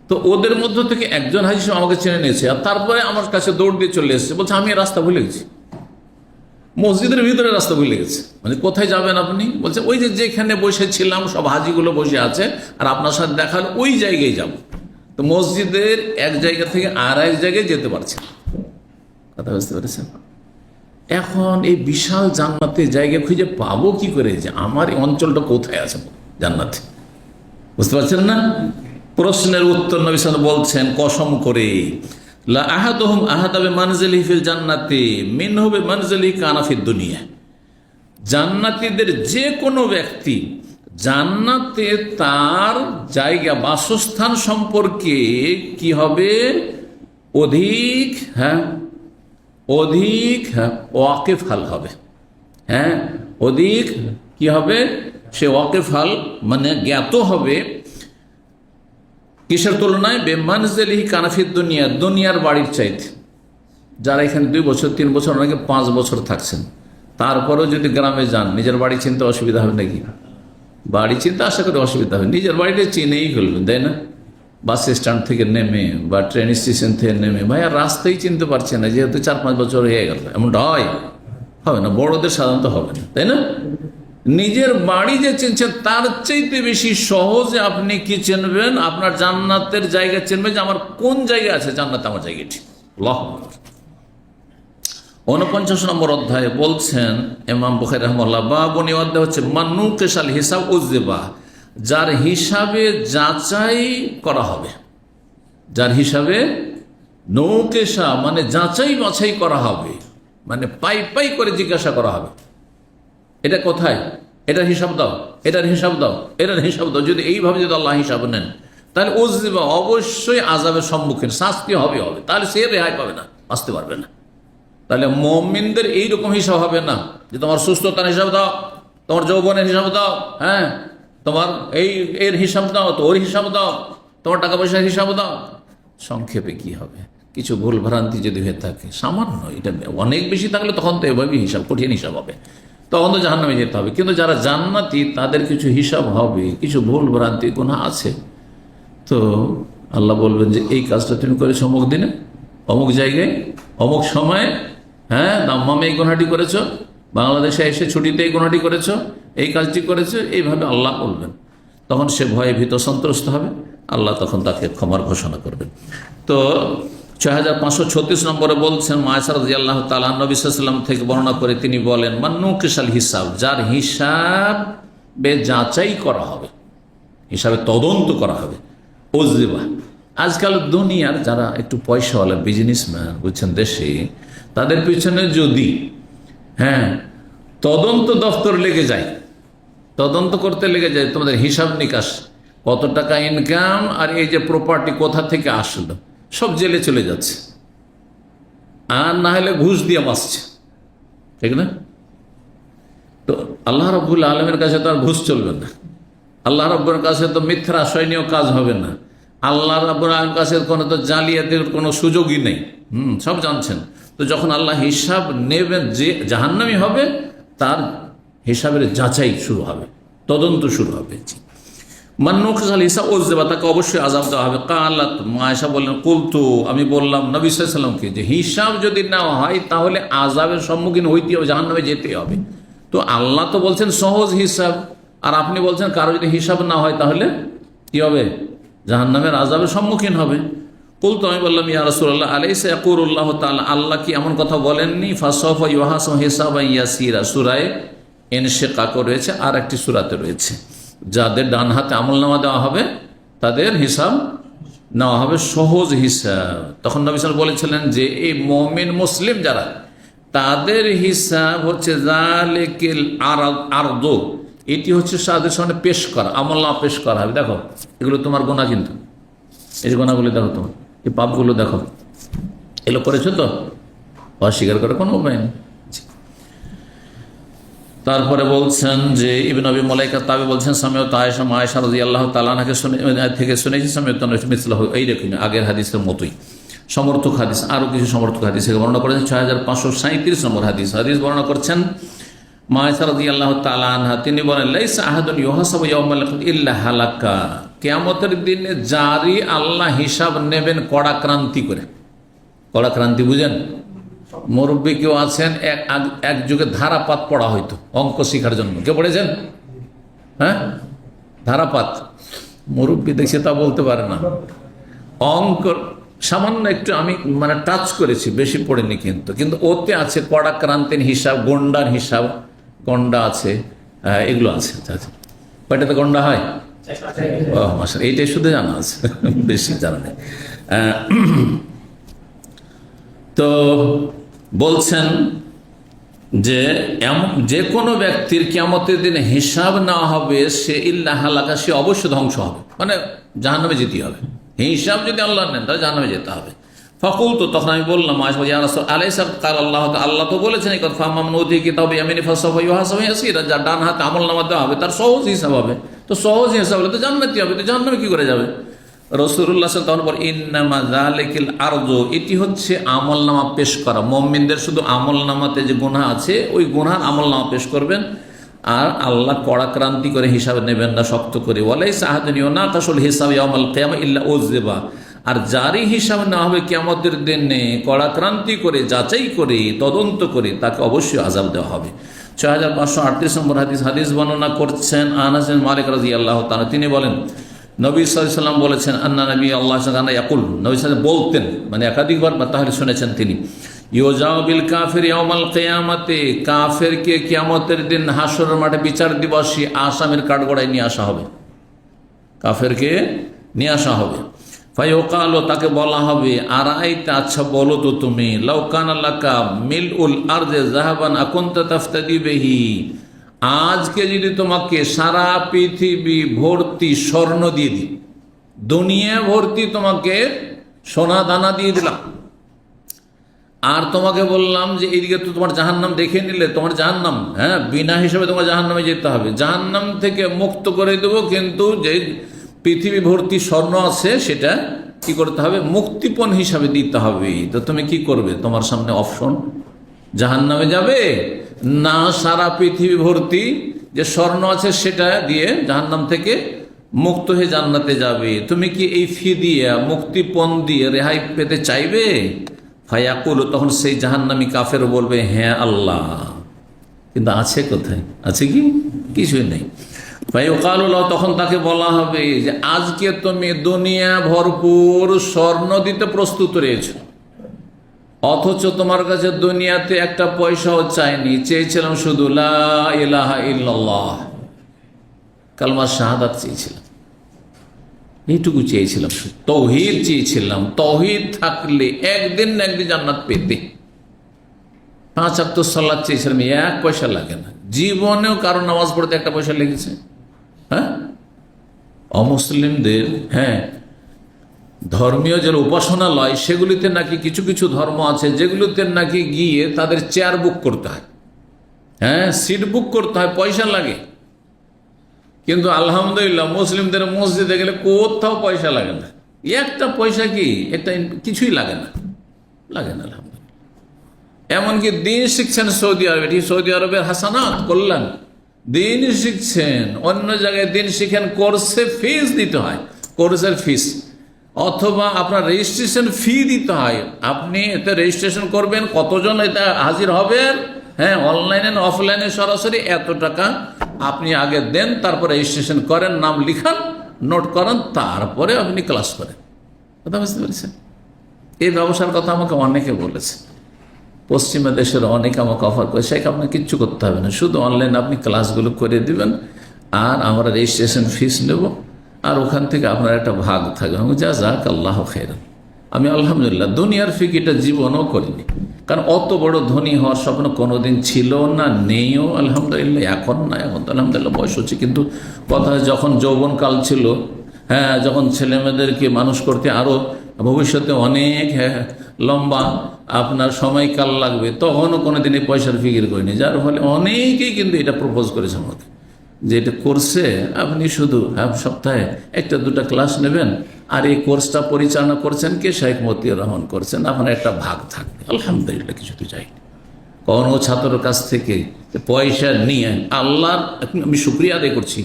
তো ওদের মধ্য থেকে একজন হাজি সাহেব আমাকে চিনে নিয়েছে, আর তারপরে আমার কাছে দৌড় দিয়ে চলে এসেছে, বলছে আমি রাস্তা ভুলে গেছি, মসজিদের ভিতরে রাস্তা ভুলে গেছে। মানে কোথায় যাবেন আপনি? বলছে ওই যে যেখানে বসেছিলাম সব হাজিগুলো বসে আছে আর আপনার সাথে দেখার ওই জায়গায় যাব। তো মসজিদের এক জায়গা থেকে আর এক জায়গায় যেতে পারছে না। কথা বুঝতে পেরেছেন? এখন এই বিশাল জান্নাতের জায়গা খুঁজে পাবো কি করে, যে আমার এই অঞ্চলটা কোথায় আছে জান্নাতে? বুঝতে পারছেন না? প্রশ্নের উত্তর নবী সাল্লাল্লাহু আলাইহি ওয়াসাল্লাম বলছেন কসম করে, লা আহাদুহুম আহাদা বিমানজিলিহি ফিল জান্নাতি মিনহু বিমানজিলিহি কানা ফিদ দুনিয়া। জান্নাতীদের যে কোনো ব্যক্তি জান্নাতে তার জায়গা বাসস্থান সম্পর্কে কি হবে, অধিক ওয়াকিফাল হবে। হ্যাঁ, অধিক কি হবে, সে ওয়াকিফাল মানে জ্ঞাত হবে। কিসের তুলনায়? বেমানজিলিহি কানাফিদ দুনিয়া, দুনিয়ার বাড়ির চাইতে। যারা এখানে 2 বছর 3 বছর অনেকে 5 বছর থাকছেন, তারপরেও যদি গ্রামে যান নিজের বাড়ি চিনতে অসুবিধা হবে নাকি? বাড়ি চিনতে আশা করি অসুবিধা হবে, নিজের বাড়িটা চিনেই ফেলবেন, তাই না? বাস স্ট্যান্ড থেকে নেমে বা ট্রেন স্টেশন থেকে নেমে ভাই আর রাস্তাই চিনতে পারছে না, যেহেতু 4-5 বছর হয়ে গেল। এমনটা হবে না, বড়দের সাধারণত হবে না, তাই না? নিজের বাড়ি যে চিনছেন তার চাইতে বেশি সহজে আপনি কি চিনবেন, আপনার জান্নাতের জায়গা চিনবেন, যে আমার কোন জায়গা আছে জান্নাতে, আমার জায়গাটি। 49 নম্বর অধ্যায়ে বলছেন ইমাম বুখারী রাহিমাহুল্লাহ, বাবুন, এই অধ্যায় হচ্ছে মান্নুকেশাল হিসাব উজবা, যার হিসাবে যাচাই করা হবে। যার হিসাবে নৌকেশা মানে যাচাই বাছাই করা হবে, মানে পাই পাই করে জিজ্ঞাসা করা হবে, এটা কোথায়, এটার হিসাব দাও, এটার হিসাব দাও, এটার হিসাব দাও। যদি এইভাবে যদি আল্লাহ হিসাব নেন তাহলে উজবা অবশ্যই আযাবের সম্মুখীন, শাস্তি হবে, তাহলে সে রেহাই পাবে না, আসতে পারবে না। তাহলে মুমিনদের এইরকম হিসাব হবে না যে তোমার সুস্থতার হিসাব দাও, তোমার যৌবনের হিসাব দাও, হ্যাঁ তোমার এর হিসাব দাও, তো ওর হিসাব দাও, তোমার টাকা পয়সার হিসাব দাও। সংক্ষেপে কি হবে, কিছু ভুল ভ্রান্তি যদি হয়ে থাকে সামান্য, এটা অনেক বেশি থাকলে তখন তো এভাবেই হিসাব, কঠিন হিসাব হবে, তখন তো জাহান্নামে যেতে হবে। কিন্তু যারা জান্নাতি তাদের কিছু হিসাব হবে, কিছু ভুল ভ্রান্তি গুনাহ আছে, তো আল্লাহ বলবেন যে এই কাজটা তুমি করেছো অমুক দিনে, অমুক জায়গায়, অমুক সময়ে, হ্যাঁ দাম্মামে এই গুনাহটি করেছো, বাংলাদেশে এসে ছুটিতে এই গুনাহটি করেছো, এই কাজটি করেছো, এইভাবে আল্লাহ বলবেন। তখন সে ভয়ে ভীত সন্ত্রস্ত হবে, আল্লাহ তখন তাকে ক্ষমার ঘোষণা করবেন। তো 6536 নম্বরে বলছেন আয়েশা রাদিয়াল্লাহু তাআলা নবী সাল্লাল্লাহু আলাইহি ওয়াসাল্লাম থেকে বর্ণনা করে তিনি বলেন, মান্নুকিসাল হিসাব, যার হিসাবে যাচাই করা হবে, হিসাবে তদন্ত করা হবে, উজবা। আজকাল দুনিয়ার যারা একটু পয়সাওয়ালা বিজনেসম্যান বুঝছেন দেশে, তাদের পিছনে যদি তদন্ত দফতর লেগে যায়, তদন্ত করতে লেগে যায়, তোমাদের হিসাব নিকাশ, কত টাকা ইনকাম, আর এই যে প্রপার্টি কোথা থেকে আসলো, সব জেলে চলে যাচ্ছে, আর না হলে ঘুষ দিয়ে বাঁচছে, ঠিক না? তো আল্লাহ রাব্বুল আলামিনের কাছে তো আর ঘুষ চলবে না, আল্লাহ রাব্বুর কাছে তো মিথ্যার আশ্রয় নিয়েও কাজ হবে না, আল্লাহ রাব্বুল আলামিনের কাছে কোনো তো জালিয়াতের কোনো সুযোগই নেই। সব জানছেন। তো যখন আল্লাহ হিসাব নেবেন, যে জাহান্নামী হবে তার হিসাবের যাচাই শুরু হবে, তদন্ত শুরু হবে। মান্নুকিসাল হিসাব উজবা, তাকে অবশ্যই আযাব দেওয়া হবে। কালাত, আয়েশা বললেন, কুলতু, আমি বললাম নবী সাল্লাল্লাহু আলাইহি ওয়াসাল্লামকে, যে হিসাব যদি নেওয়া হয় তাহলে আযাবের সম্মুখীন হইতে হবে, জাহান্নামে যেতে হবে। তো আল্লাহ তো বলছেন সহজ হিসাব, আর আপনি বলছেন কারো যদি হিসাব না হয় তাহলে কি হবে, জাহান্নামের আযাবের সম্মুখীন হবে। কুলতু, আমি বললাম, ইয়া রাসূলুল্লাহ, আলাইসা ইয়াকুলুল্লাহু তাআলা, আল্লাহ কি এমন কথা বলেননি, ফাসাফা ইউহাসাবু হিসাবান ইয়াসীরা, সূরা ইনশিকাক রয়েছে, আর একটি সূরাতে রয়েছে, যাদের ডান হাতে আমলনামা দেওয়া হবে তাদের হিসাব নেওয়া হবে সহজ হিসাব। তখন নবী সাল্লাল্লাহু আলাইহি ওয়াসাল্লাম বলেছিলেন যে এই মুমিন মুসলিম যারা, তাদের হিসাব হচ্ছে যালিকিল আরদ, এটি হচ্ছে তাদের সামনে পেশ করা, আমলনামা পেশ করা হবে। দেখো এগুলো তোমার গুনাহ, কিন্তু এই যে গুনাহগুলো দেখো, তোমার এই পাপগুলো দেখো, এগুলো করেছো তো, অস্বীকার করে কোনো উপায় নেই। তারপরে বলছেন যে ইবনে আবি মুলাইকা তাবে বলছেন, সামিউতু আয়েশা রাদিয়াল্লাহু তাআলা আনহা থেকে শুনেছি, সামিউতু মিসলাহু, এইরকম আগের হাদিসের মতোই সমর্থক হাদিস, আরও কিছু সমর্থক হাদিস বর্ণনা করেছেন। 6537 নম্বর হাদিস বর্ণনা করছেন আয়েশা রাদিয়াল্লাহু তাআলা আনহা, তিনি বলেন, লাইসা আহাদুন ইউহাসাবু ইয়াওমাল কিয়ামাতি ইল্লা হালাকা, কিয়ামতের দিনে জারি আল্লাহ হিসাব নেবেন কড়া ক্রান্তি করে। কড়া ক্রান্তি বুঝেন? মুরব্বী কেউ আছেন, এক যুগে ধারাপাত পড়া হইতো অঙ্ক শিখার জন্য, কে পড়েছেন? হ্যাঁ, ধারাপাত। মুরব্বী দেখছি তা বলতে পারে না। অঙ্ক সামান্য একটু আমি টাচ করেছি, বেশি পড়িনি, কিন্তু ওতে আছে কড়া ক্রান্তির হিসাব, গন্ডার হিসাব, গন্ডা আছে, এগুলো আছে। কয়টাতে গন্ডা হয়? ও মাশাআল্লাহ, এইটাই শুধু জানা আছে, বেশি জানা নেই। তো বলছেন যে কোনো ব্যক্তির কিয়ামতের দিনে হিসাব না হবে সে ইল্লা হালাকা, সে অবশ্যই ধ্বংস হবে, জাহান্নামে যেতে হবে। হিসাব যদি আল্লাহ নেন তাহলে জাহান্নামে যেতে হবে। ফাকুল, তো তখন আমি বললাম আল্লাহ তো বলেছেন এই কথা, যার ডান হাতে আমল নামা দেওয়া হবে তার সহজ হিসাব হবে। তো সহজ হিসাব হলে তো জান্নাতি হবে, তো জাহান্নামে কি করে যাবে? রাসূলুল্লাহ তখন বলেন ইন্নামা যালিকাল আরযু, এটি হচ্ছে আমল নামা পেশ করা। মুমিনদের শুধু আমল নামাতে যে গুনাহ আছে ওই গুনাহর আমল নামা পেশ করবেন, আর আল্লাহ কড়া ক্রান্তি করে হিসাব নেবেন না, শক্ত করে। ওয়ালাইসা আহাদুন ইউনাকাশুল হিসাব ইয়াউমাল কিয়ামা ইল্লা উযিবা, আর জারি হিসাব না হবে কিয়ামতের দিনে কড়া ক্রান্তি করে, যাচাই করে, তদন্ত করে, তাকে অবশ্যই আযাব দেওয়া হবে। 6538 নম্বর হাদিস বর্ণনা করছেন আনাস বিন মালিক রাদিয়াল্লাহু তাআলা। তিনি বলেন নবী সাল্লাল্লাহু আলাইহি ওয়াসাল্লাম বলেছেন, আন্না নবী আল্লাহ ইয়াকুল, নবী সাল্লাল্লাহু বলতেন, একাধিকবার তাহলে শুনেছেন তিনি, ইউজাউ বিল কাফির ইয়াউমাল কিয়ামাতে, কাফেরকে কিয়ামতের দিন হাসরের মাঠে বিচার দিবসে আসামের কাঠগড়ায় নিয়ে আসা হবে। কাফেরকে নিয়ে আসা হবে। ফায়ুকালু, তাকে বলা হবে, আরাইতা, আচ্ছা বলো তো তুমি, লাউ কানা লাকা মিলউল আরদি যাহাবান আকুনতা তাফতাদি বিহি, আজকে যদি তোমাকে সারা পৃথিবী ভর্তি স্বর্ণ দিয়ে দিই, দুনিয়া ভর্তি তোমাকে সোনা দানা দিয়ে দিলাম, আর তোমাকে বললাম যে এইদিকে তো তোমার জাহান্নাম দেখে নিলে, তোমার জাহান্নাম, হ্যাঁ, বিনা হিসাবে তোমার জাহান্নামে যেতে হবে, জাহান্নাম থেকে মুক্ত করে দেবো, কিন্তু যে পৃথিবী ভর্তি স্বর্ণ আছে সেটা কি করতে হবে? মুক্তিপণ হিসাবে দিতে হবে। তো তুমি কি করবে? তোমার সামনে অপশন, জাহান্নামে যাবে না সারা পৃথিবী ভর্তি যে স্বর্ণ আছে সেটা দিয়ে জাহান্নাম থেকে মুক্ত হয়ে জান্নাতে যাবে। তুমি কি এই ফি দিয়ে, মুক্তিপণ দিয়ে রেহাই পেতে চাইবে? ফায়াকুল, তখন সেই জাহান্নামী কাফের বলবে, হ্যাঁ আল্লাহ, কিন্তু আছে কোথায়? আছে কি? কিছুই নেই। ফায়ুকালু, তখন তাকে বলা হবে যে আজকে তুমি দুনিয়া ভরপুর স্বর্ণ দিতে প্রস্তুত রয়েছো, অথচ তোমার কাছে দুনিয়াতে একটা পয়সাও চাইনি, চেয়েছিলাম শুধু লা ইলাহা ইল্লাল্লাহ, কালমা শাহাদাত চেয়েছিলাম, এইটুকু চেয়েছিলাম, তৌহিদ চেয়েছিলাম। তৌহিদ থাকলে একদিন না একদিন জান্নাত পেতে। 5 ওয়াক্ত সালাত চেয়েছিলাম, 1 পয়সা লাগে না, জীবনেও কারো নামাজ পড়তে একটা পয়সা লেগেছে? হ্যাঁ, অমুসলিমদের, হ্যাঁ, ধর্মীয় যে উপাসনালয় সেগুলিতে নাকি কিছু কিছু ধর্ম আছে যেগুলিতে নাকি গিয়ে তাদের চেয়ার বুক করতে হয়, হ্যাঁ, সিট বুক করতে হয়, পয়সা লাগে। কিন্তু আলহামদুলিল্লাহ মুসলিমদের মসজিদে গেলে কোথাও পয়সা লাগে না, একটা পয়সা কি একটা কিছুই লাগে না, লাগে না আলহামদুলিল্লাহ। এমনকি দিন শিখছেন সৌদি আরবে, এটি সৌদি আরবের হাসানাত, কল্যাণ, দিন শিখছেন, অন্য জায়গায় দিন শিখেন, কোর্সে ফিস দিতে হয়, কোর্সের ফিস, অথবা আপনার রেজিস্ট্রেশন ফি দিতে হয়। আপনি এতে রেজিস্ট্রেশন করবেন, কতজন এটা হাজির হবেন, হ্যাঁ, অনলাইনে অফলাইনে সরাসরি এত টাকা আপনি আগে দেন, তারপরে রেজিস্ট্রেশন করেন, নাম লিখান, নোট করেন, তারপরে আপনি ক্লাস করেন। কথা বুঝতে পেরেছেন? এই ব্যবসার কথা আমাকে অনেকে বলেছে, পশ্চিমা দেশের অনেকে আমাকে অফার করে, সেটা আপনার কিচ্ছু করতে হবে না, শুধু অনলাইনে আপনি ক্লাসগুলো করে দিবেন, আর আমরা রেজিস্ট্রেশন ফিস নেব, আর ওখান থেকে আপনার একটা ভাগ থাকবে। আমি যা যাক, আল্লাহ খাইরান। আমি আলহামদুলিল্লাহ দুনিয়ার ফিকিটা জীবনও করিনি, কারণ অত বড় ধনী হওয়ার স্বপ্ন কোনোদিন ছিল না, নেইও আলহামদুলিল্লাহ, এখন না, এখন তো আলহামদুলিল্লাহ বয়স হচ্ছে। কিন্তু কথা যখন যৌবনকাল ছিল, হ্যাঁ, যখন ছেলেমেয়েদেরকে মানুষ করতে আরও ভবিষ্যতে অনেক লম্বা আপনার সময়কাল লাগবে, তখনও কোনোদিন এই পয়সার ফিকির করিনি, যার ফলে অনেকেই কিন্তু এটা প্রপোজ করেছে আমাকে, যে এটা কোর্সে আপনি শুধু সপ্তাহে 1-2টা ক্লাস নেবেন, আর এই কোর্সটা পরিচালনা করছেন কে? শেখ মতিউর রহমান করছেন, আপনার একটা ভাগ থাকবে। আলহামদুলিল্লাহ, কিছু তো চাইনি কোনো ছাত্রের কাছ থেকে পয়সা নিয়ে। আল্লাহর আমি শুকরিয়া আদায় করছি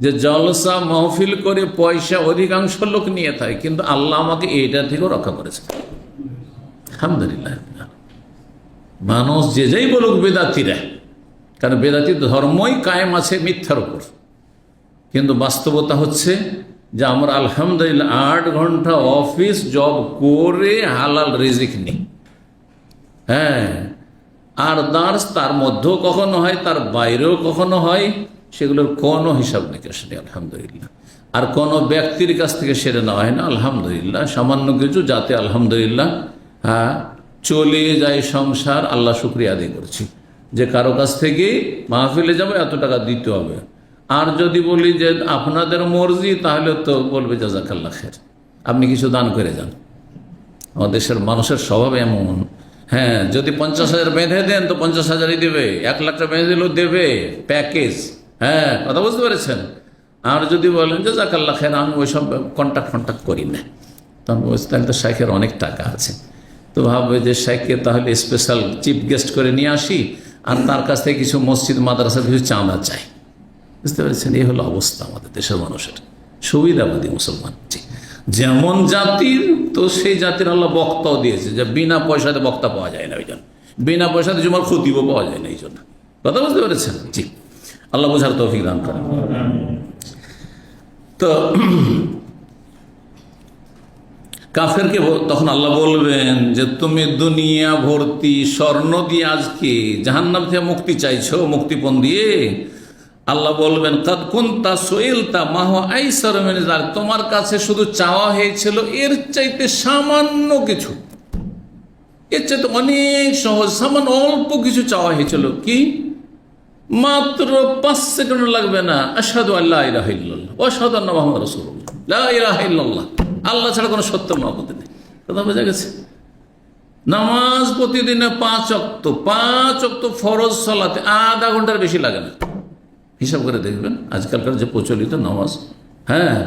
যে জলসা মাহফিল করে পয়সা অধিকাংশ লোক নিয়ে থাকে, কিন্তু আল্লাহ আমাকে এইটা থেকেও রক্ষা করেছে, আলহামদুলিল্লাহ। মানুষ যে যাই বলুক বেদাতিরা, কারণ বেদাতি ধর্মই কায়েম আছে মিথ্যার উপর, কিন্তু বাস্তবতা হচ্ছে যে আমরা আলহামদুলিল্লাহ 8 ঘন্টা অফিস জব করে হালাল রিজিক নেই। হ্যাঁ, আর দার্স তার মধ্যেও কখনো হয়, তার বাইরেও কখনো হয়, সেগুলোর কোনো হিসাব নিকাশ নেই আলহামদুলিল্লাহ। আর কোনো ব্যক্তির কাছ থেকে সেরে নেওয়া হয় না আলহামদুলিল্লাহ, সামান্য কিছু যাতে আলহামদুলিল্লাহ হ্যাঁ চলে যায় সংসার। আল্লাহ শুকরিয়া আদায় করছি যে কারো কাছ থেকে মাহফিলে যাবে এত টাকা দিতে হবে। আর যদি বলি যে আপনাদের মর্জি, তাহলে তো বলবে জাযাকাল্লাহ খের, আপনি কিছু দান করে যান। আমাদের দেশের মানুষের স্বভাব এমন। হ্যাঁ, যদি 50,000 বেঁধে দেন তো 50,000ই দেবে, 1 লাখ টাকা বেঁধে দিলেও দেবে, প্যাকেজ। হ্যাঁ, কথা বুঝতে পেরেছেন। আর যদি বলেন জাযাকাল্লাহ খের, আমি ওইসব কন্ট্যাক্ট করি না, তখন তাহলে তো শেখের অনেক টাকা আছে, তো ভাববে যে শেখকে তাহলে স্পেশাল চিফ গেস্ট করে নিয়ে আসি, আর তার কাছ থেকে কিছু মসজিদ মাদ্রাসা কিছু চাঁদা চাই। বুঝতে পেরেছেন, এই হলো অবস্থা আমাদের দেশের মানুষের, সুবিধাবাদী মুসলমান। যেমন জাতির, তো সেই জাতির আল্লাহ বক্তাও দিয়েছে যে বিনা পয়সাতে বক্তা পাওয়া যায় না, ওই জন্য বিনা পয়সাতে জুমার খতিবও পাওয়া যায় না, এই জন্য। কথা বুঝতে পেরেছেন? জি, আল্লাহ বোঝার তৌফিক দান করেন। তো কাফেরকে তখন আল্লাহ বলবেন যে তুমি দুনিয়া ভর্তি স্বর্ণ দিয়ে আজকে জাহান্নাম থেকে মুক্তি চাইছো, মুক্তিপণ দিয়ে। আল্লাহ বলবেন কাদ কুনতা সুইলতা মা হুয়া আইসারু মিন যালিক, তোমার কাছে শুধু চাওয়া হয়েছিল এর চাইতে সামান্য কিছু, এর চাইতে অনেক সহজ, সামান্য অল্প কিছু চাওয়া হয়েছিল। কি? মাত্র 5 সেকেন্ড লাগবে না, আশহাদু আল্লা ইলাহা ইল্লাল্লাহ ওয়া আশহাদু আন্না মুহাম্মাদার রাসূলুল্লাহ, লা ইলাহা ইল্লাল্লাহ, আল্লাহ ছাড়া কোনো সত্য মাবুদ নেই। কথা বোঝা গেছে? নামাজ প্রতিদিনে 5 ওয়াক্ত ফরজ সালাতে আধা ঘন্টার বেশি লাগে না। হিসাব করে দেখবেন আজকালকার যে প্রচলিত নামাজ, হ্যাঁ,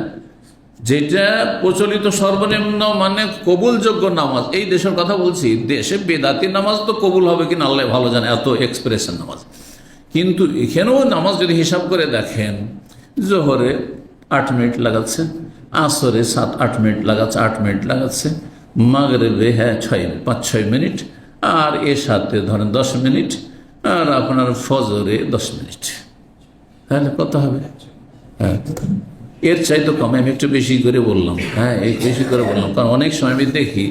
যেটা প্রচলিত সর্বনিম্ন মানে কবুলযোগ্য নামাজ, এই দেশের কথা বলছি, দেশে বেদাতি নামাজ তো কবুল হবে কিনা আল্লাহ ভালো জানে, এত এক্সপ্রেশন নামাজ। কিন্তু এখানেও নামাজ যদি হিসাব করে দেখেন, জোহরে 8 মিনিট লাগাচ্ছে, আসরে 7-8 মিনিট লাগাচ্ছে, 8 মিনিট লাগাচ্ছে, মাগরিবে 5-6 মিনিট, আর এর সাথে ধরেন 10 মিনিট, আর আপনার ফজরে 10 মিনিট, তাহলে কত হবে? হ্যাঁ, এর চাইতে কম। আমি একটু বেশি করে বললাম, হ্যাঁ, বেশি করে বললাম, কারণ অনেক সময় আমি দেখি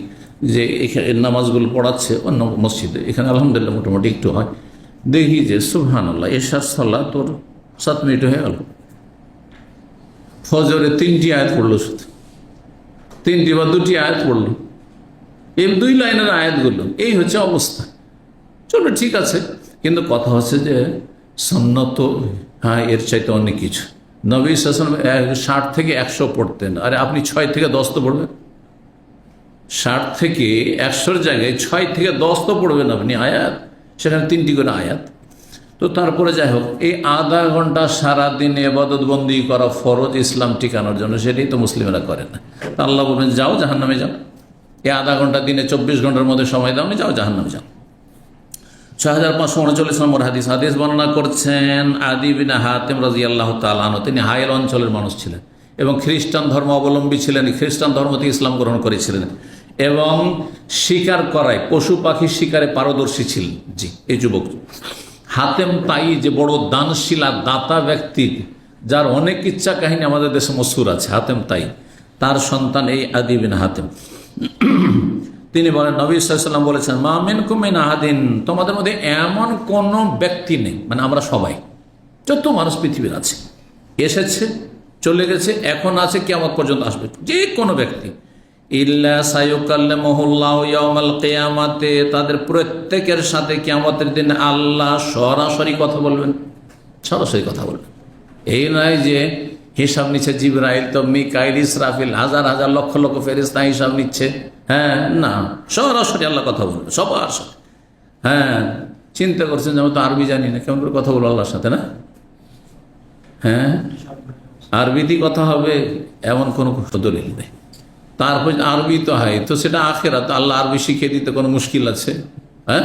যে এখানে নামাজগুলো পড়াচ্ছে অন্য মসজিদে, এখানে আলহামদুলিল্লাহ মোটামুটি একটু হয়, দেখি যে সুবহানাল্লাহ এশার সালাত তোর 7 মিনিট হয়ে গেল, ফজরে 3টি আয়াত পড়লো, শুধু 3টি বা 2টি আয়াত পড়লো, এই 2 লাইনের আয়াতগুলো, এই হচ্ছে অবস্থা। চলো ঠিক আছে, কিন্তু কথা হচ্ছে যে সুন্নত, হ্যাঁ, এর চাইতে অনেক কিছু। নবী সাল্লাল্লাহু আলাইহি ওয়াসাল্লাম 60 থেকে 100 পড়তেন, আরে আপনি 6 থেকে 10 তো পড়বেন। 60 থেকে 100-র জায়গায় 6 থেকে 10 তো পড়বেন আপনি আয়াত, সেখানে 3টি করে আয়াত। তো তারপরে যাই হোক, এই আধা ঘন্টা সারাদিন ইবাদত বন্দি করা ফরজ ইসলাম টিকানোর জন্য, সেটাই তো মুসলিমরা করে না। তা আল্লাহ বলবেন যাও জাহান্নামে যাও, এই আধা ঘন্টা দিনে 24 ঘন্টার মধ্যে সময় দাও, যাও জাহান্নামে যাও। 6539 নম্বর হাদিস বর্ণনা করছেন আদি বিন হাতেম রাদিয়াল্লাহু তাআলা আনহু। তিনি হাইল অঞ্চলের মানুষ ছিলেন এবং খ্রিস্টান ধর্ম অবলম্বী ছিলেন, খ্রিস্টান ধর্ম থেকে ইসলাম গ্রহণ করেছিলেন এবং শিকার করায়, পশু পাখি শিকারে পারদর্শী ছিলেন। জি, এই যুবক হাতেম তাই, যে বড় দানশীলা দাতা ব্যক্তি, যার অনেক ইচ্ছা কাহিনী আমাদের দেশে মশহুর আছে, হাতেম তাই, তার সন্তান এই আদি বিন হাতেম। তিনি বলেন, নবী সাল্লাল্লাহু আলাইহি ওয়াসাল্লাম বলেছেন, মা মিনকুম মিন আহাদিন, তোমাদের মধ্যে এমন কোন ব্যক্তি নেই, মানে আমরা সবাই, যত মানুষ পৃথিবীর আছে, এসেছে, চলে গেছে, এখন আছে, কিয়ামত পর্যন্ত আসবে, যে কোনো ব্যক্তি, ইল্লা সায়ুকাল্লিমুহুল্লাহু ইয়াওমাল কিয়ামাতে, তাদের প্রত্যেকের সাথে কিয়ামতের দিন আল্লাহ সরাসরি কথা বলবেন, সরাসরি কথা বলবেন। এই নয় যে হিসাব নিচ্ছে জিবরাইল, তো মিকাইল, ইসরাফিল, হাজার হাজার লক্ষ লক্ষ ফেরেশতা হিসাব নিচ্ছে, হ্যাঁ, না, সরাসরি আল্লাহ কথা বলবে সবার সাথে। হ্যাঁ, চিন্তা করছেন যে আমি তো আরবি জানি না, কেমন করে কথা বলবো আল্লাহর সাথে, না? হ্যাঁ, আরবিতেই কথা হবে এমন কোনো দলিল নেই। তারপর আরবি তো হয়, তো সেটা আখেরাত, আল্লাহ আরবি শিখিয়ে দিতে কোনো মুশকিল আছে? হ্যাঁ,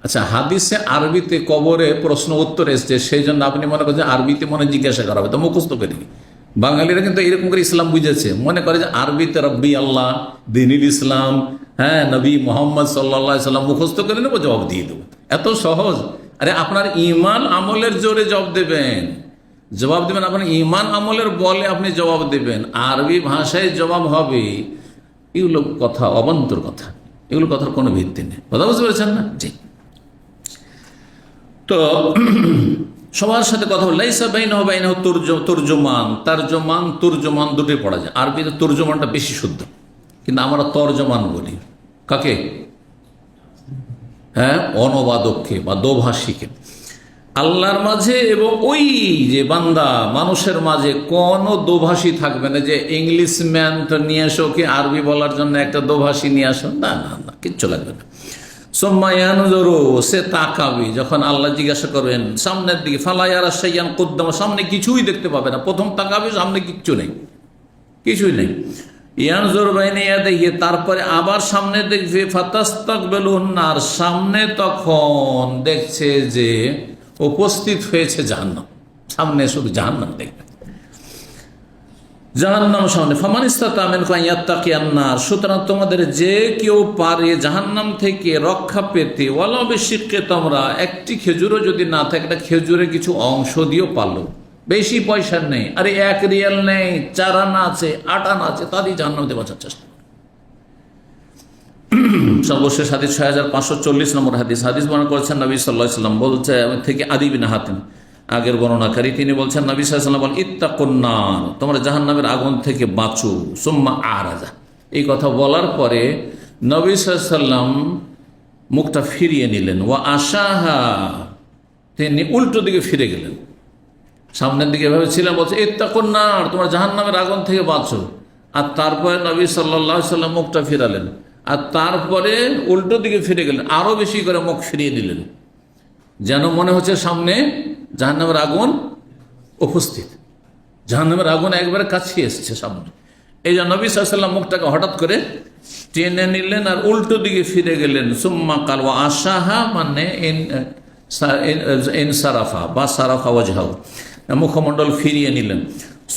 আচ্ছা, হাদিসে আরবিতে কবরে প্রশ্ন উত্তর এসছে, সেই জন্য আপনি মনে করছেন আরবিতে মনে জিজ্ঞাসা করা হবে, তো মুখস্থ করিনি। বাঙালিরা কিন্তু এরকম করে ইসলাম বুঝেছে, মনে করে যে আরবিতে রব্বি আল্লাহ, দিনিল ইসলাম, হ্যাঁ, নবী মোহাম্মদ সাল্লাল্লাহু আলাইহি সাল্লাম মুখস্থ করে নেবো, জবাব দিয়ে দেবো। এত সহজ? আরে আপনার ইমান আমলের জোরে জবাব দেবেন, আপনার ইমান আমলের বলে আপনি জবাব দেবেন, আরবি ভাষায় জবাব হবে। এগুলো কথা অবান্তর কথা, এগুলো কথার কোনো ভিত্তি নেই। কথা বুঝতে পেরেছেন না? জি। তো সবার সাথে কথা বল, লাইসা বাইনাহু বাইনাহু তর্জমান, তর্জমান দুটোই পড়া যায়। আরবিতে তর্জমানটা বেশি শুদ্ধ, কিন্তু আমরা তর্জমান বলি কাকে? হ্যাঁ, অনুবাদককে বা দোভাষীকে। আল্লাহর মাঝে এবং ওই যে বান্দা মানুষের মাঝে কোনো দোভাষী থাকবে না, যে ইংলিশ ম্যান তো নিয়ে আসো, কি আরবি বলার জন্য একটা দোভাষী নিয়ে আসো, না না না, কিচ্ছু লাগবে না। সোম্মায়ানুজরু, সে তাকাবি, যখন আল্লাহ জিজ্ঞাসা করবেন সামনের দিকে, ফালায়ারা শাইয়ান কুদ্দাম, সামনে কিছুই দেখতে পাবে না। প্রথম তাকাবি, সামনে কিচ্ছু নেই, কিছুই নেই। ইয়ানজুর বাইনা ইয়াদাইহি, তারপরে আবার সামনে দেখবে, ফাতাস্তাকবিলুন নার, সামনে তখন দেখছে যে উপস্থিত হয়েছে জাহান্নাম, সামনে শুধু জাহান্নাম দেখবে, জাহান্নাম সামনে। ফামান ইসতাতা মিনকুম আন ইয়াত্তাকিয়ান নার, সুতরাং তোমাদের যে কেউ পারে জাহান্নাম থেকে রক্ষা পেতে, ওয়ালাউ বিশিক্কি তামরা, একটি খেজুরও যদি না থাকে, একটা খেজুরের কিছু অংশ দিয়েও পারলো, বেশি পয়সা নেই, আরে 1 রিয়াল নেই, 4 আনা আছে, 8 আনা আছে, তাদের জাহান্নাম থেকে বাঁচার চেষ্টা। সর্বশেষ হাদিস 6540 নম্বর হাদিস বর্ণনা করেছেন নবী সাল্লাল্লাহু আলাইহি ওয়াসাল্লাম, বলছে থেকে আদি বিন হাতিম, আগের বর্ণনাকারী, তিনি বলছেন নবী সাল্লাল্লাহু আলাইহি ওয়াসাল্লাম বলেন, ইত্তাকুন নার, তোমরা জাহান্নামের আগুন থেকে বাঁচো। সুম্মা আরাজা, এই কথা বলার পরে নবী সাল্লাল্লাহু আলাইহি ওয়াসাল্লাম মুখটা ফিরিয়ে নিলেন। ওয়া আশাহা, তিনি উল্টো দিকে ফিরে গেলেন, সামনের দিকে ভেবেছিলেন, বলছে ইত্তাকুন নার, তোমরা জাহান্নামের আগুন থেকে বাঁচো। আর তারপরে নবী সাল্লাল্লাহু আলাইহি ওয়াসাল্লাম মুখটা ফিরালেন, আর তারপরে উল্টো দিকে ফিরে গেলেন, আরো বেশি করে মুখ ফিরিয়ে দিলেন, যেন মনে হচ্ছে সামনে জাহান্নামের আগুন উপস্থিত, জাহান্নামের আগুন একবারে কাছে এসছে সামনে। এই জন্য নবী সাল্লাল্লাহু আলাইহি ওয়াসাল্লাম মুখটাকে হঠাৎ করে টেনে নিলেন আর উল্টো দিকে ফিরে গেলেন। সুম্মা কাল, ওয়া আশাহা মানে ইনসারাফা বা সারাফা ওয়াজহাহু, মুখমণ্ডল ফিরিয়ে নিলেন।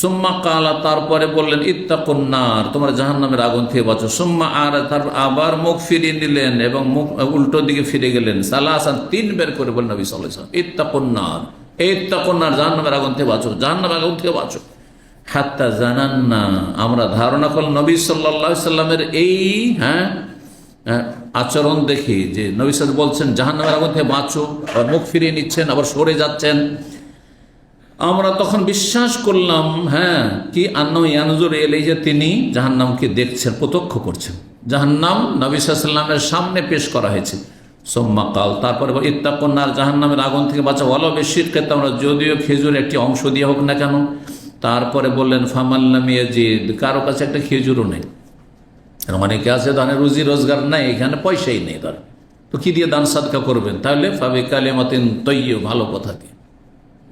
সুম্মা কালা, তারপরে বললেন, ইত্তাকুন নার, তোমরা জাহান্নামের আগুন থেকে বাঁচো। সুম্মা আর, তারপর আবার মুখ ফিরিয়ে নিলেন এবং মুখ উল্টো দিকে ফিরে গেলেন। সালাসান, 3 বের করে বললেন নবী সাল্লাল্লাহু আলাইহি ওয়াসাল্লাম, ইত্তাকুন নার, ইত্তাকুন নার, জাহান্নামের আগুন থেকে বাঁচো, জাহান্নামের আগুন থেকে বাঁচো। হাত্তা জানান্না, আমরা ধারণা করলাম নবী সাল্লাল্লাহু আলাইহি ওয়াসাল্লামের এই আচরণ দেখি, যে নবী সাল্লাল্লাহু আলাইহি ওয়াসাল্লাম বলছেন জাহান্নামের আগুন থেকে বাঁচো, আবার মুখ ফিরিয়ে নিচ্ছেন, আবার সরে যাচ্ছেন, আমরা তখন বিশ্বাস করলাম, হ্যাঁ, কি আন্নাহু ইয়ানজুরু ইলাইহি, যে তিনি জাহান্নামকে দেখছেন, প্রত্যক্ষ করছেন। জাহান্নাম নবী সাল্লাল্লাহু আলাইহি ওয়াসাল্লামের সামনে পেশ করা হয়েছে। সুম্মা কাল, তারপরে ইত্তাকুন নার, জাহান্নামের আগুন থেকে বাঁচা, ওয়ালাউ বিশিক্কি তামরা, যদিও খেজুর একটি অংশ দিয়ে হোক না কেন। তারপরে বললেন, ফামান লাম ইয়াজিদ, কারো কাছে একটা খেজুরও নেই, অনেকে আছে দানের রুজি রোজগার নাই, এখানে পয়সাই নেই তার, তো কি দিয়ে দান সাদকা করবেন? তাহলে ফাবি কালিমাতিন তাইয়্যিবা, ভালো কথা দিয়ে,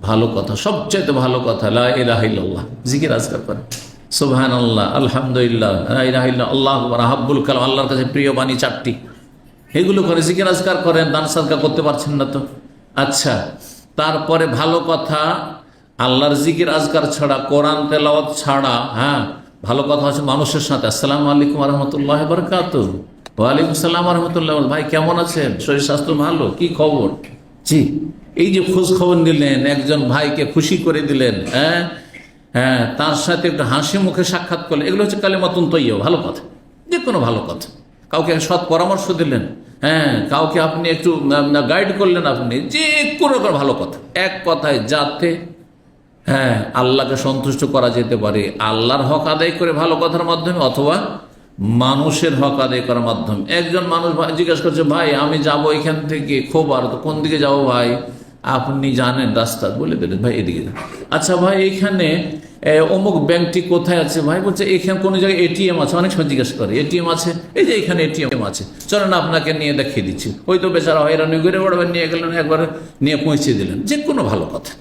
ভালো কথা, সবচেয়ে ভালো কথা, লা ইলাহা ইল্লাল্লাহ, জিকির আজকার করেন, সুবহানাল্লাহ, আলহামদুলিল্লাহ, লা ইলাহা ইল্লাল্লাহ, আল্লাহু আকবার, হাব্বুল কালাম, আল্লাহর কাছে প্রিয় বাণী 4টি, এগুলো করে জিকির আজকার করেন। দান সাদকা করতে পারছেন না তো আচ্ছা, তারপরে ভালো কথা, আল্লাহর জিকির আজকার ছাড়া, কোরআন তেলাওয়াত ছাড়া, হ্যাঁ, ভালো কথা হচ্ছে মানুষের সাথে, আসসালামু আলাইকুম ওয়া রাহমাতুল্লাহি ওয়া বারাকাতুহু, ওয়া আলাইকুম আসসালাম ওয়া রাহমাতুল্লাহ, ভাই কেমন আছেন, শরীর স্বাস্থ্য ভালো, কি খবর? জি, এই যে খোঁজ খবর নিলেন, একজন ভাইকে খুশি করে দিলেন, হ্যাঁ হ্যাঁ, তার সাথে একটু হাসি মুখে সাক্ষাৎ করলেন, এগুলো হচ্ছে কালিমাতুন তাইয়্যিবা, ভালো কথা, যে কোনো ভালো কথা। কাউকে সৎ পরামর্শ দিলেন, হ্যাঁ, কাউকে আপনি একটু গাইড করলেন, আপনি যে কোনো ভালো কথা, এক কথায় যাতে, হ্যাঁ, আল্লাহকে সন্তুষ্ট করা যেতে পারে, আল্লাহর হক আদায় করে ভালো কথার মাধ্যমে, অথবা মানুষের হক আদায় করার মাধ্যমে। একজন মানুষ জিজ্ঞাসা করছে, ভাই আমি যাব এখান থেকে খোবার, তো কোন দিকে যাব ভাই? আপনি জানেন রাস্তা, বলে দিলেন, ভাই এদিকে যান। আচ্ছা ভাই, এখানে অমুক ব্যাংকটি কোথায় আছে? ভাই বলছে এখানে কোনো জায়গায় এটিএম আছে। অনেক সময় জিজ্ঞাসা করে, এটিএম আছে? এই যে এখানে এটিএম আছে, চলেন আপনাকে নিয়ে দেখিয়ে দিচ্ছি। ওই তো বেচারা হয়রানি ঘুরে বড়বেন, নিয়ে গেলেন, একবার নিয়ে পৌঁছে দিলেন। যে কোনো ভালো কথা,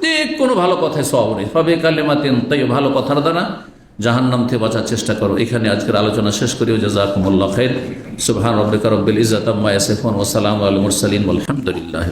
যে কোনো ভালো কথায় সব নেই, সবে কালিমাতিন তাইয়্যিবা, ভালো কথার দ্বারা জাহান্নাম থেকে বাঁচার চেষ্টা করো। এখানে আজকের আলোচনা শেষ করিও। জাযাকুমুল্লাহ খাইর। সুবহান রাব্বিকা রব্বিল ইজ্জাতি আম্মা ইয়াসিফুন ওয়া সালামুন আলাল মুরসালিন ওয়ালহামদুলিল্লাহি